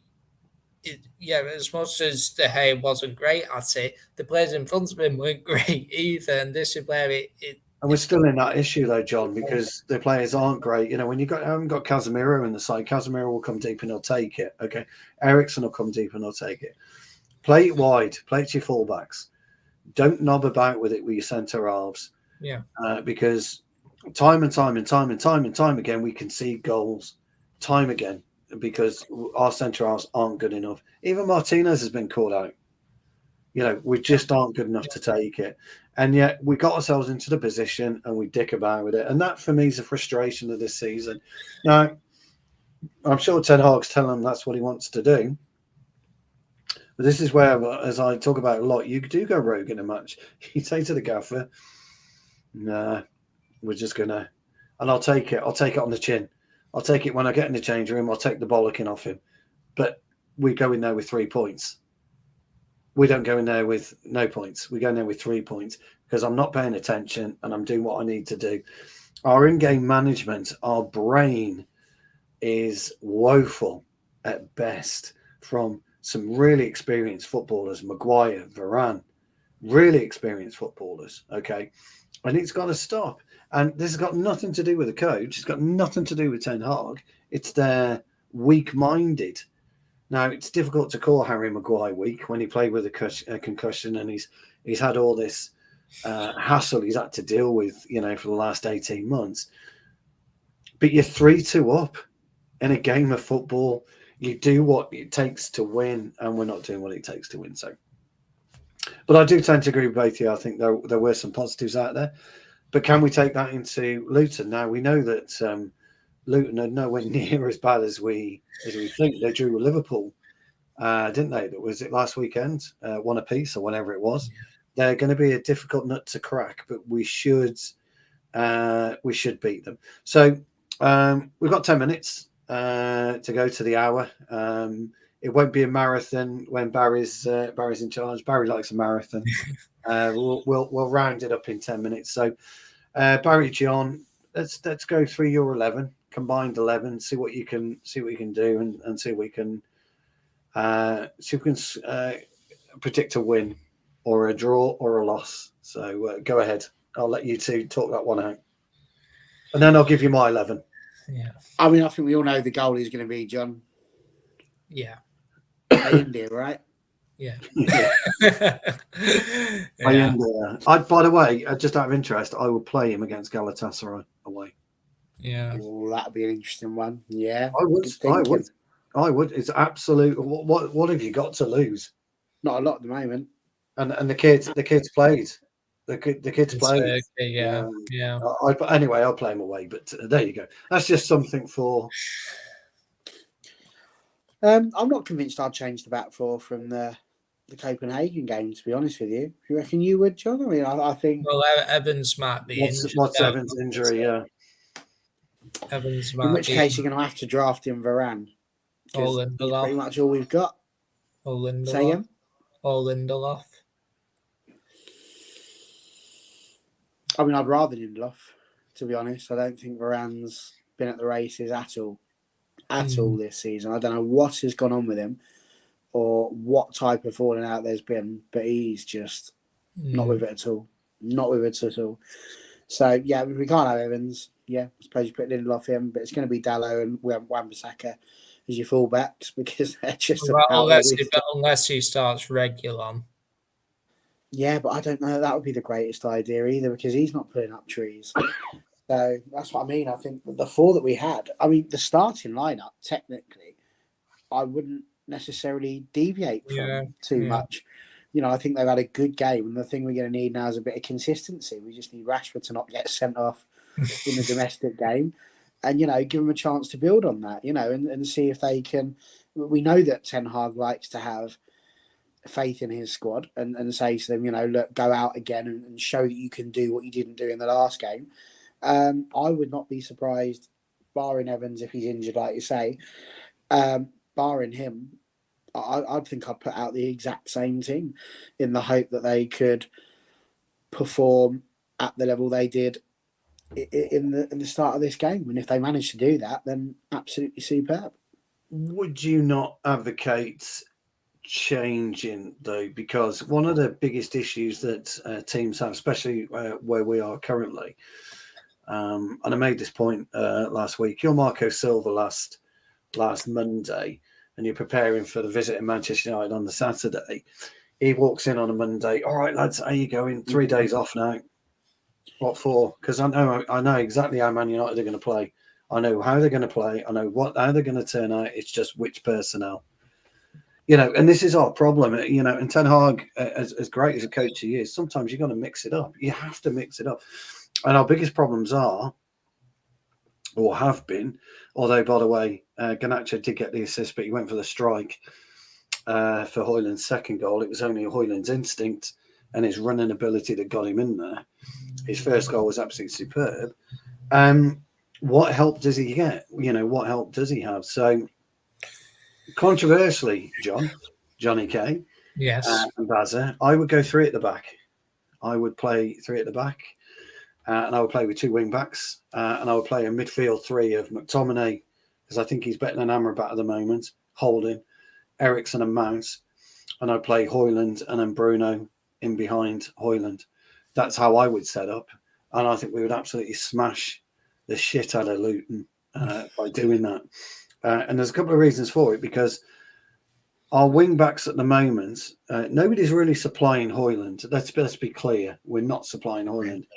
as much as De Gea wasn't great at it, the players in front of him weren't great either. And this is where and we're still in that issue, though, John, because the players aren't great. You know, when haven't got Casemiro in the side, Casemiro will come deep and he'll take it. Okay, Eriksen will come deep and he'll take it. Play it wide, play it to your fullbacks. Don't knob about with it with your centre halves. Yeah. Because time and time again, we concede goals. Time again, because our centre halves aren't good enough. Even Martinez has been called out. You know, we just aren't good enough to take it. And yet we got ourselves into the position and we dick about with it. And that, for me, is a frustration of this season. Now, I'm sure Ten Hag's telling him that's what he wants to do. But this is where, as I talk about a lot, you do go rogue in a match. You say to the gaffer, nah, we're just going to... And I'll take it. I'll take it on the chin. I'll take it when I get in the change room. I'll take the bollocking off him. But we go in there with 3 points. We don't go in there with no points. We go in there with 3 points because I'm not paying attention and I'm doing what I need to do. Our in-game management, our brain is woeful at best from some really experienced footballers, Maguire, Varane, really experienced footballers, okay? And it's got to stop. And this has got nothing to do with the coach. It's got nothing to do with Ten Hag. It's their weak-minded. Now, it's difficult to call Harry Maguire weak when he played with a concussion and he's had all this hassle he's had to deal with, you know, for the last 18 months. But you're 3-2 up in a game of football. You do what it takes to win, and we're not doing what it takes to win. So, but I do tend to agree with both of you. I think there were some positives out there. But can we take that into Luton? Now, we know that Luton are nowhere near as bad as we think. They drew with Liverpool, didn't they? Was it last weekend? 1 apiece or whatever it was. They're going to be a difficult nut to crack, but we should beat them. So we've got 10 minutes to go to the hour. It won't be a marathon when Barry's in charge. Barry likes a marathon. We'll round it up in 10 minutes. So Barry, John, let's go through your 11, combined 11. See what you can do, and see if we can predict a win or a draw or a loss. So go ahead. I'll let you two talk that one out, and then I'll give you my 11. Yeah. I mean, I think we all know the goal is going to be John. Yeah. India, right? Yeah. By the way, just out of interest, I would play him against Galatasaray away. Yeah. Oh, that'd be an interesting one. Yeah. I would. It's absolute. What have you got to lose? Not a lot at the moment. And the kids played. The kids played. Yeah. Anyway, I'll play him away. But there you go. That's just something for. I'm not convinced I'd change the back four from the Copenhagen game, to be honest with you. You reckon you would, John? I mean, I think... Well, Evans might be injured. What's Evans' injury, yeah. Evans might in which case, you're going to have to draft in Varane. He's pretty much all we've got. Or Lindelof. Say again? or Lindelof? I mean, I'd rather Lindelof, to be honest. I don't think Varane's been at the races at all this season. I don't know what has gone on with him or what type of falling out there's been, but he's just not with it at all. Not with it at all. So, yeah, we can't have Evans. Yeah, I suppose you put Lindelof in, but it's going to be Dalot and Wan-Bissaka as your fullbacks because they're just unless he starts Reguilon. Yeah, but I don't know that would be the greatest idea either because he's not putting up trees. So that's what I mean. I think the four that we had, I mean, the starting lineup, technically, I wouldn't necessarily deviate from too much. You know, I think they've had a good game, and the thing we're going to need now is a bit of consistency. We just need Rashford to not get sent off in the domestic game and, you know, give them a chance to build on that, you know, and see if they can. We know that Ten Hag likes to have faith in his squad and say to them, you know, look, go out again and show that you can do what you didn't do in the last game. I would not be surprised, barring Evans if he's injured, like you say, barring him, I think I'd put out the exact same team in the hope that they could perform at the level they did in the start of this game. And if they manage to do that, then absolutely superb. Would you not advocate changing though, because one of the biggest issues that teams have, especially where we are currently, and I made this point last week, you're Marco Silva last Monday and you're preparing for the visit in Manchester United on the Saturday. He walks in on a Monday, all right lads, how you going? 3 days off now. What for? Because I know exactly how Man United are going to play. I know how they're going to play. I know how they're going to turn out. It's just which personnel. You know, and this is our problem, you know, and Ten Hag, as great as a coach he is, sometimes you've got to mix it up. You have to mix it up. And our biggest problems are, or have been, although, by the way, Garnacho did get the assist, but he went for the strike for Højlund's second goal. It was only Højlund's instinct and his running ability that got him in there. His first goal was absolutely superb. What help does he get? You know, what help does he have? So, controversially, Johnny K, yes, and Bazza, I would go 3 at the back. I would play 3 at the back, and I would play with 2 wing backs, and I would play a midfield 3 of McTominay, because I think he's better than Amrabat at the moment, Holding, Eriksen and Mount, and I'd play Højlund and then Bruno in behind Højlund. That's how I would set up, and I think we would absolutely smash the shit out of Luton by doing that. And there's a couple of reasons for it, because our wing backs at the moment, nobody's really supplying Højlund. Let's be clear, we're not supplying Højlund.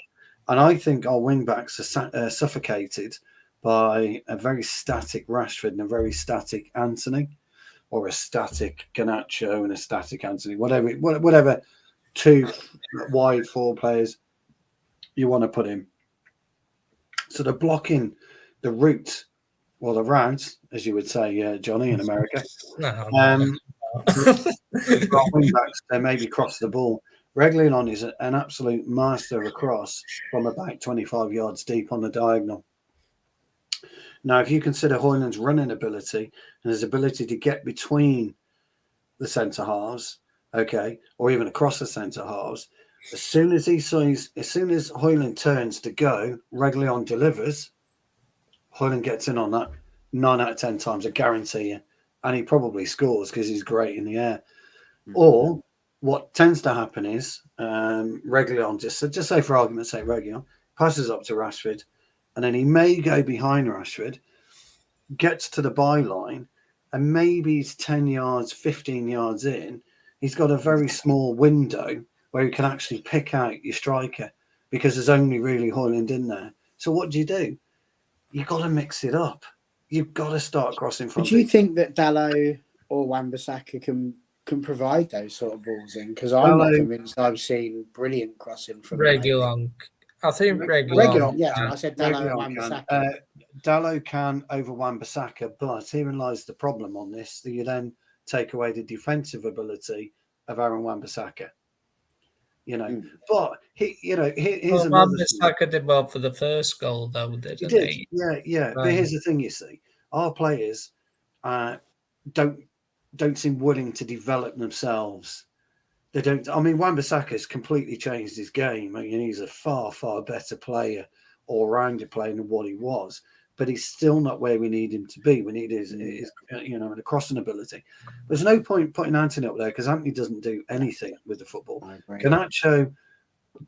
And I think our wing backs are suffocated by a very static Rashford and a very static Anthony, or a static Garnacho and a static Anthony, whatever 2 wide 4 players you want to put in. So they're blocking the route, or the route, as you would say, Johnny, in America. Wing backs, they maybe cross the ball. Reguilon is an absolute master of a cross from about 25 yards deep on the diagonal. Now, if you consider Højlund's running ability and his ability to get between the centre halves, okay, or even across the centre halves, as soon as Højlund turns to go, Reguilon delivers. Højlund gets in on that 9 out of 10 times, I guarantee you, and he probably scores because he's great in the air. Or what tends to happen is Reguilon, just say for argument's sake, Reguilon passes up to Rashford, and then he may go behind Rashford, gets to the byline, and maybe he's 10 yards, 15 yards in. He's got a very small window where you can actually pick out your striker because there's only really Højlund in there. So what do? You've got to mix it up. You've got to start crossing from. Do you think that Dalot or Wan-Bissaka can provide those sort of balls in? Because I'm not convinced I've seen brilliant crossing from Reguilon. I think Reguilon, yes. I said Dalot and Wan-Bissaka. Dalot can over Wan-Bissaka, but herein lies the problem on this, that you then take away the defensive ability of Aaron Wan-Bissaka. You know, but here's another Wan-Bissaka did well for the first goal, though, didn't he? Yeah. But here's the thing: you see, our players don't seem willing to develop themselves They don't. I mean, Wan-Bissaka's completely changed his game. I mean, he's a far, far better player, all-rounder player than what he was. But he's still not where we need him to be. We need his the crossing ability. There's no point putting Anthony up there because Anthony doesn't do anything with the football. Garnacho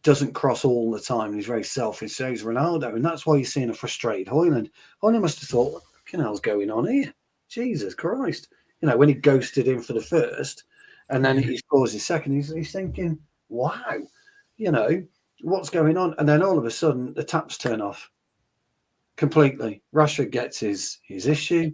doesn't cross all the time. He's very selfish. So he's Ronaldo, and that's why you're seeing a frustrated Højlund. Højlund must have thought, what the fucking hell's going on here? Jesus Christ. When he ghosted him for the first, and then he scores his second, he's thinking, wow, what's going on? And then all of a sudden, the taps turn off completely. Rashford gets his issue.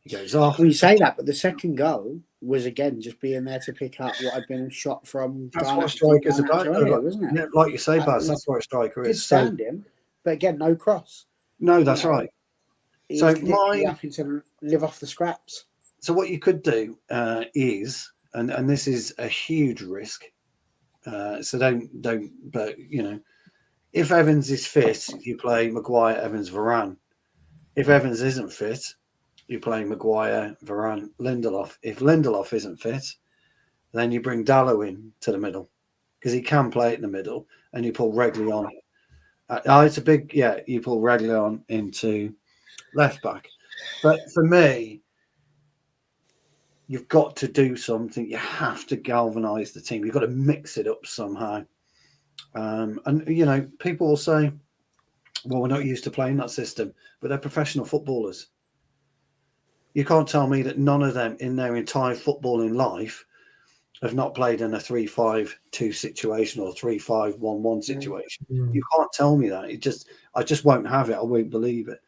He goes off. Well, you say that, but the second goal was, again, just being there to pick up what had been a shot from That's what a striker's about, wasn't it? Yeah, like you say, Baz, that's what a striker is. Good standing, but again, no cross. No, that's right. So having to live off the scraps. So what you could do is, and this is a huge risk. So don't. But if Evans is fit, you play Maguire, Evans, Varane. If Evans isn't fit, you play Maguire, Varane, Lindelof. If Lindelof isn't fit, then you bring Dalot in to the middle because he can play it in the middle, and you pull Reguilón. It's a big You pull Reguilón into left back, but for me, you've got to do something. You have to galvanise the team. You've got to mix it up somehow. And people will say, "Well, we're not used to playing that system," but they're professional footballers. You can't tell me that none of them in their entire footballing life have not played in a 3-5-2 situation or 3-5-1-1 situation. You can't tell me that. I just won't have it. I won't believe it.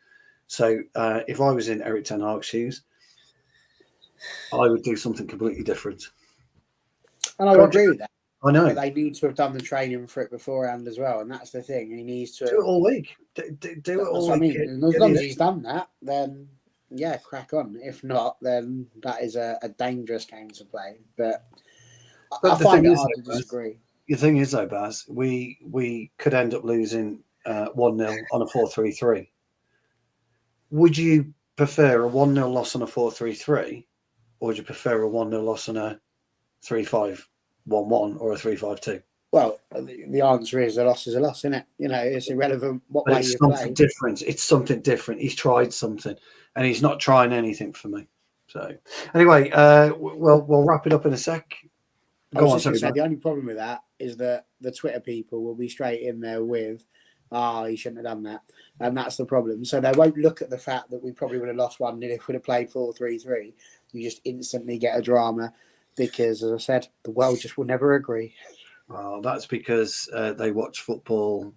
So if I was in Erik ten Hag's shoes, I would do something completely different. And I agree with that. I know. But they need to have done the training for it beforehand as well. And that's the thing. He needs to do it all week. Do it all week. As long as he's done that, then crack on. If not, then that is a dangerous game to play. But I find it hard to disagree. The thing is, though, Baz, we could end up losing 1-0 on a 4-3-3. Would you prefer a 1-0 loss on a 4-3-3, or would you prefer a 1-0 loss on a 3-5-1-1 or a 3-5-2? Well, the answer is a loss is a loss, isn't it? It's irrelevant what way you play. It's something different. He's tried something, and he's not trying anything for me. So, anyway, we'll wrap it up in a sec. The only problem with that is that the Twitter people will be straight in there with, he shouldn't have done that. And that's the problem. So they won't look at the fact that we probably would have lost 1-0 if we'd have played 4-3-3. You just instantly get a drama because, as I said, the world just will never agree. Well, that's because they watch football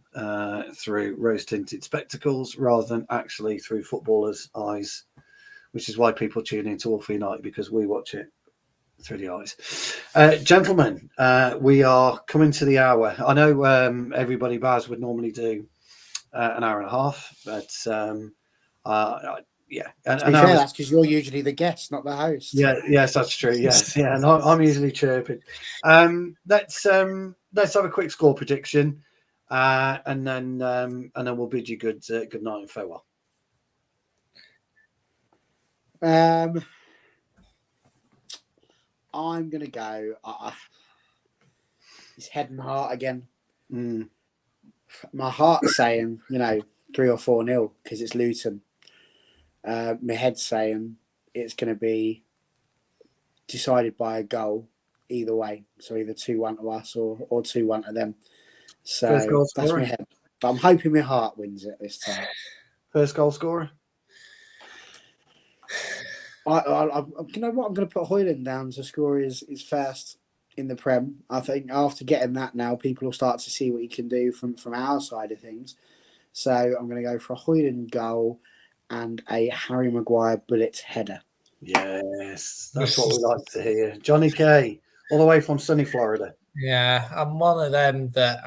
through rose-tinted spectacles rather than actually through footballers' eyes, which is why people tune into All For United, because we watch it through the eyes. Gentlemen, we are coming to the hour. I know everybody, Baz, would normally do an hour and a half, but yeah. To be fair, that's because you're usually the guest, not the host. Yes, that's true. Yes, yeah, and I'm usually chirping. Let's have a quick score prediction, and then we'll bid you good night and farewell. I'm gonna go. It's head and heart again. My heart's saying 3 or 4-0 because it's Luton. My head's saying it's going to be decided by a goal either way. So either 2-1 to us or 2-1 to them. So that's my head. But I'm hoping my heart wins it this time. First goal scorer? You know what? I'm going to put Højlund down to score his first in the Prem. I think after getting that now, people will start to see what he can do from our side of things. So I'm going to go for a Højlund goal and a Harry Maguire bullet header. Yes, that's what we like to hear. Johnny K, all the way from sunny Florida. Yeah, I'm one of them that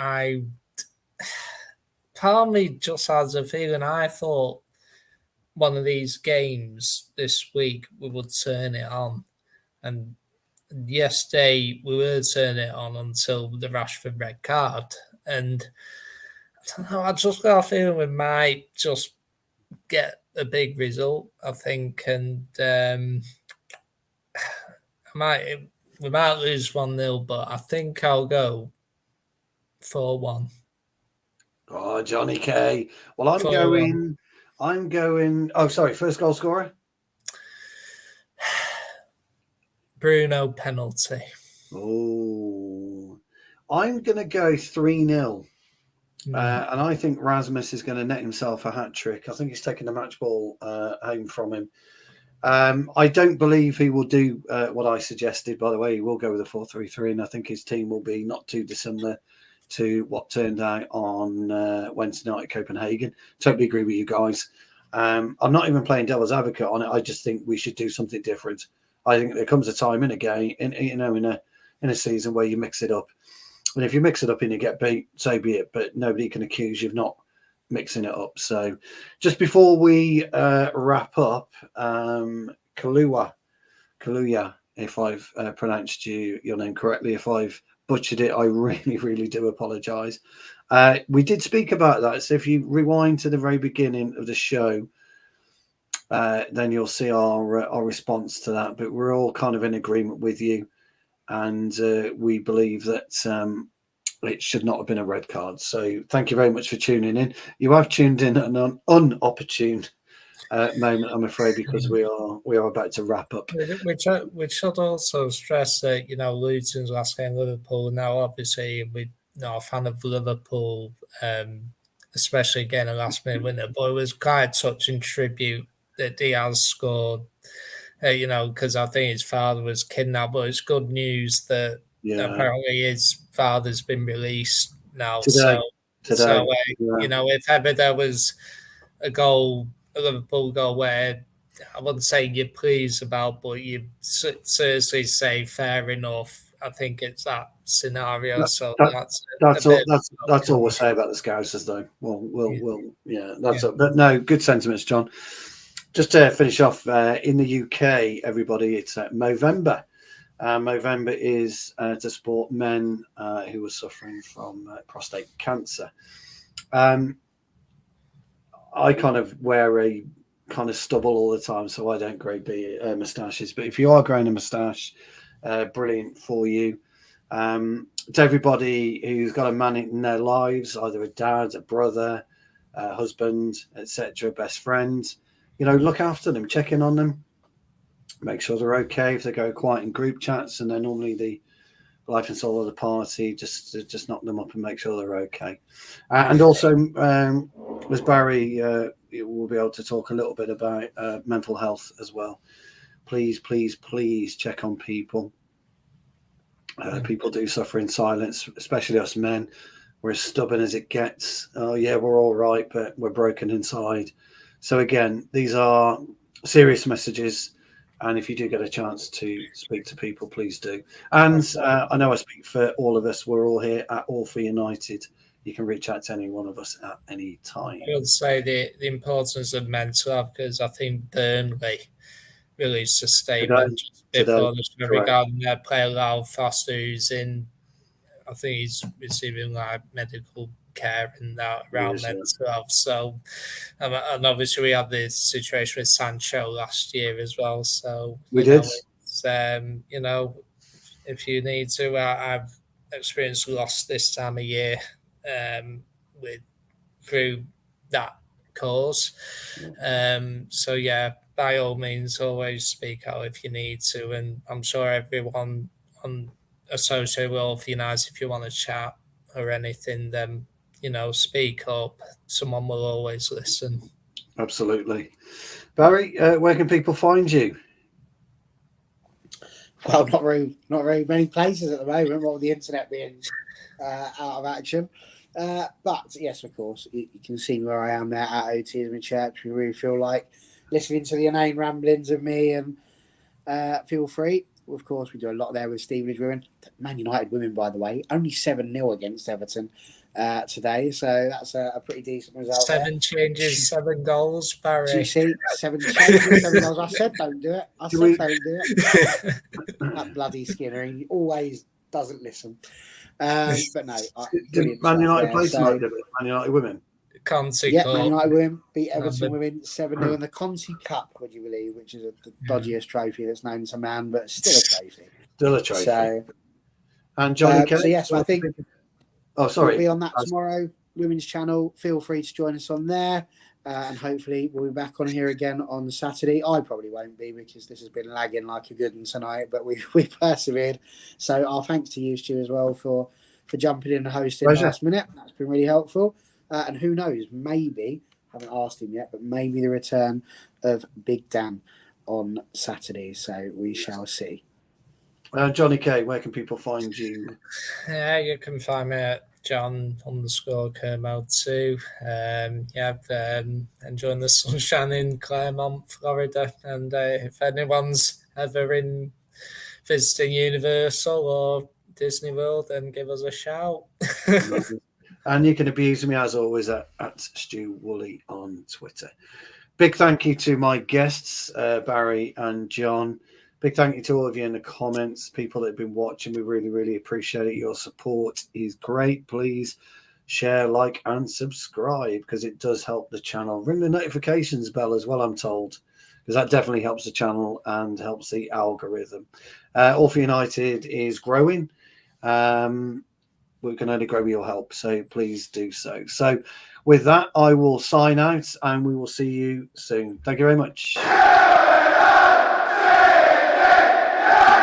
part of me just has a feeling. I thought one of these games this week we would turn it on, and yesterday we were turning it on until the Rashford red card, and I don't know, I just got a feeling we might just get a big result, I think, and We might lose 1-0, but I think I'll go 4-1. Oh, Johnny K. Well, I'm 4-1. going. Oh, sorry. First goal scorer. Bruno penalty. Oh, I'm going to go 3-0. And I think Rasmus is going to net himself a hat trick. I think he's taking the match ball home from him. I don't believe he will do what I suggested. By the way, he will go with a 4-3-3, and I think his team will be not too dissimilar to what turned out on Wednesday night at Copenhagen. Totally agree with you guys. I'm not even playing devil's advocate on it. I just think we should do something different. I think there comes a time in a game, in a season where you mix it up. And if you mix it up and you get beat, so be it. But nobody can accuse you of not mixing it up. So just before we wrap up, Kaluuya, if I've pronounced your name correctly, if I've butchered it, I really, really do apologise. We did speak about that. So if you rewind to the very beginning of the show, then you'll see our response to that. But we're all kind of in agreement with you. And we believe that it should not have been a red card. So thank you very much for tuning in. You have tuned in at an unopportune moment, I'm afraid, because we are about to wrap up. We should also stress that, Luton's last game, Liverpool, now obviously we're not a fan of Liverpool, especially getting a last-minute winner, but it was quite a touching tribute that Diaz scored. Because I think his father was kidnapped, but it's good news that apparently his father's been released now. Today. If ever there was a Liverpool goal where I wouldn't say you're pleased about, but you seriously say fair enough, I think it's that scenario. That's all we'll say about the Scousers, though. But no, good sentiments, John. Just to finish off, in the UK, everybody, it's Movember. Movember is to support men who are suffering from prostate cancer. I kind of wear a kind of stubble all the time, so I don't grow moustaches. But if you are growing a moustache, brilliant for you. To everybody who's got a man in their lives, either a dad, a brother, a husband, etc., best friend, look after them, check in on them, make sure they're okay. If they go quiet in group chats and they're normally the life and soul of the party, just knock them up and make sure they're okay. And also, as Barry will be able to talk a little bit about mental health as well. Please check on people. People do suffer in silence, especially us men. We're as stubborn as it gets. Oh yeah, we're all right, but we're broken inside. So again, these are serious messages, and if you do get a chance to speak to people, please do. And I know I speak for all of us. We're all here at All for United. You can reach out to any one of us at any time. I would say the importance of mental health, because I think Burnley released a statement before the show regarding their player Lyle Foster, who's I think he's receiving medical care and that around mental health. So, and obviously we had this situation with Sancho last year as well. So we did. If you need to, I've experienced loss this time of year through that cause. So yeah, by all means, always speak out if you need to, and I'm sure everyone associated with All for United, if you want to chat or anything, then speak up. Someone will always listen. Absolutely. Barry, where can people find you? Well, not very many places at the moment, what with the internet being out of action. But yes, of course, you can see where I am there at Autism in Church. We really feel like listening to the inane ramblings of me, and feel free. Of course, we do a lot there with Stevenage women. Man United women, by the way, only 7-0 against Everton today, so that's a pretty decent result. 7 changes, 7 goals, Barry. Do you see? 7 changes, 7 goals. I said don't do it. Don't do it. That bloody Skinner, he always doesn't listen. But no, did Man United play tonight? Man United women. Conti Cup. Man United women beat Everton women 7-0 in the Conti Cup, would you believe, which is the dodgiest trophy that's known to man, but still a trophy. Still a trophy. So, and Johnny K. so yes, I think sorry. we'll be on that tomorrow. Women's channel. Feel free to join us on there. And hopefully we'll be back on here again on Saturday. I probably won't be because this has been lagging like a good one tonight, but we persevered. So our thanks to you, Stu, as well for jumping in and hosting last minute. That's been really helpful. And who knows, maybe, haven't asked him yet, but maybe the return of Big Dan on Saturday. So we shall see. Johnny K, where can people find you? Yeah, you can find me at John_Kermo2. Enjoying the sunshine in Claremont, Florida. And if anyone's ever in visiting Universal or Disney World, then give us a shout. And you can abuse me as always at Stu Woolley on Twitter. Big thank you to my guests, Barry and John. Big thank you to all of you in the comments, people that have been watching. We really, really appreciate it. Your support is great. Please share, like, and subscribe because it does help the channel. Ring the notifications bell as well, I'm told, because that definitely helps the channel and helps the algorithm. All for United is growing. We can only grow with your help, so please do so. So with that, I will sign out and we will see you soon. Thank you very much.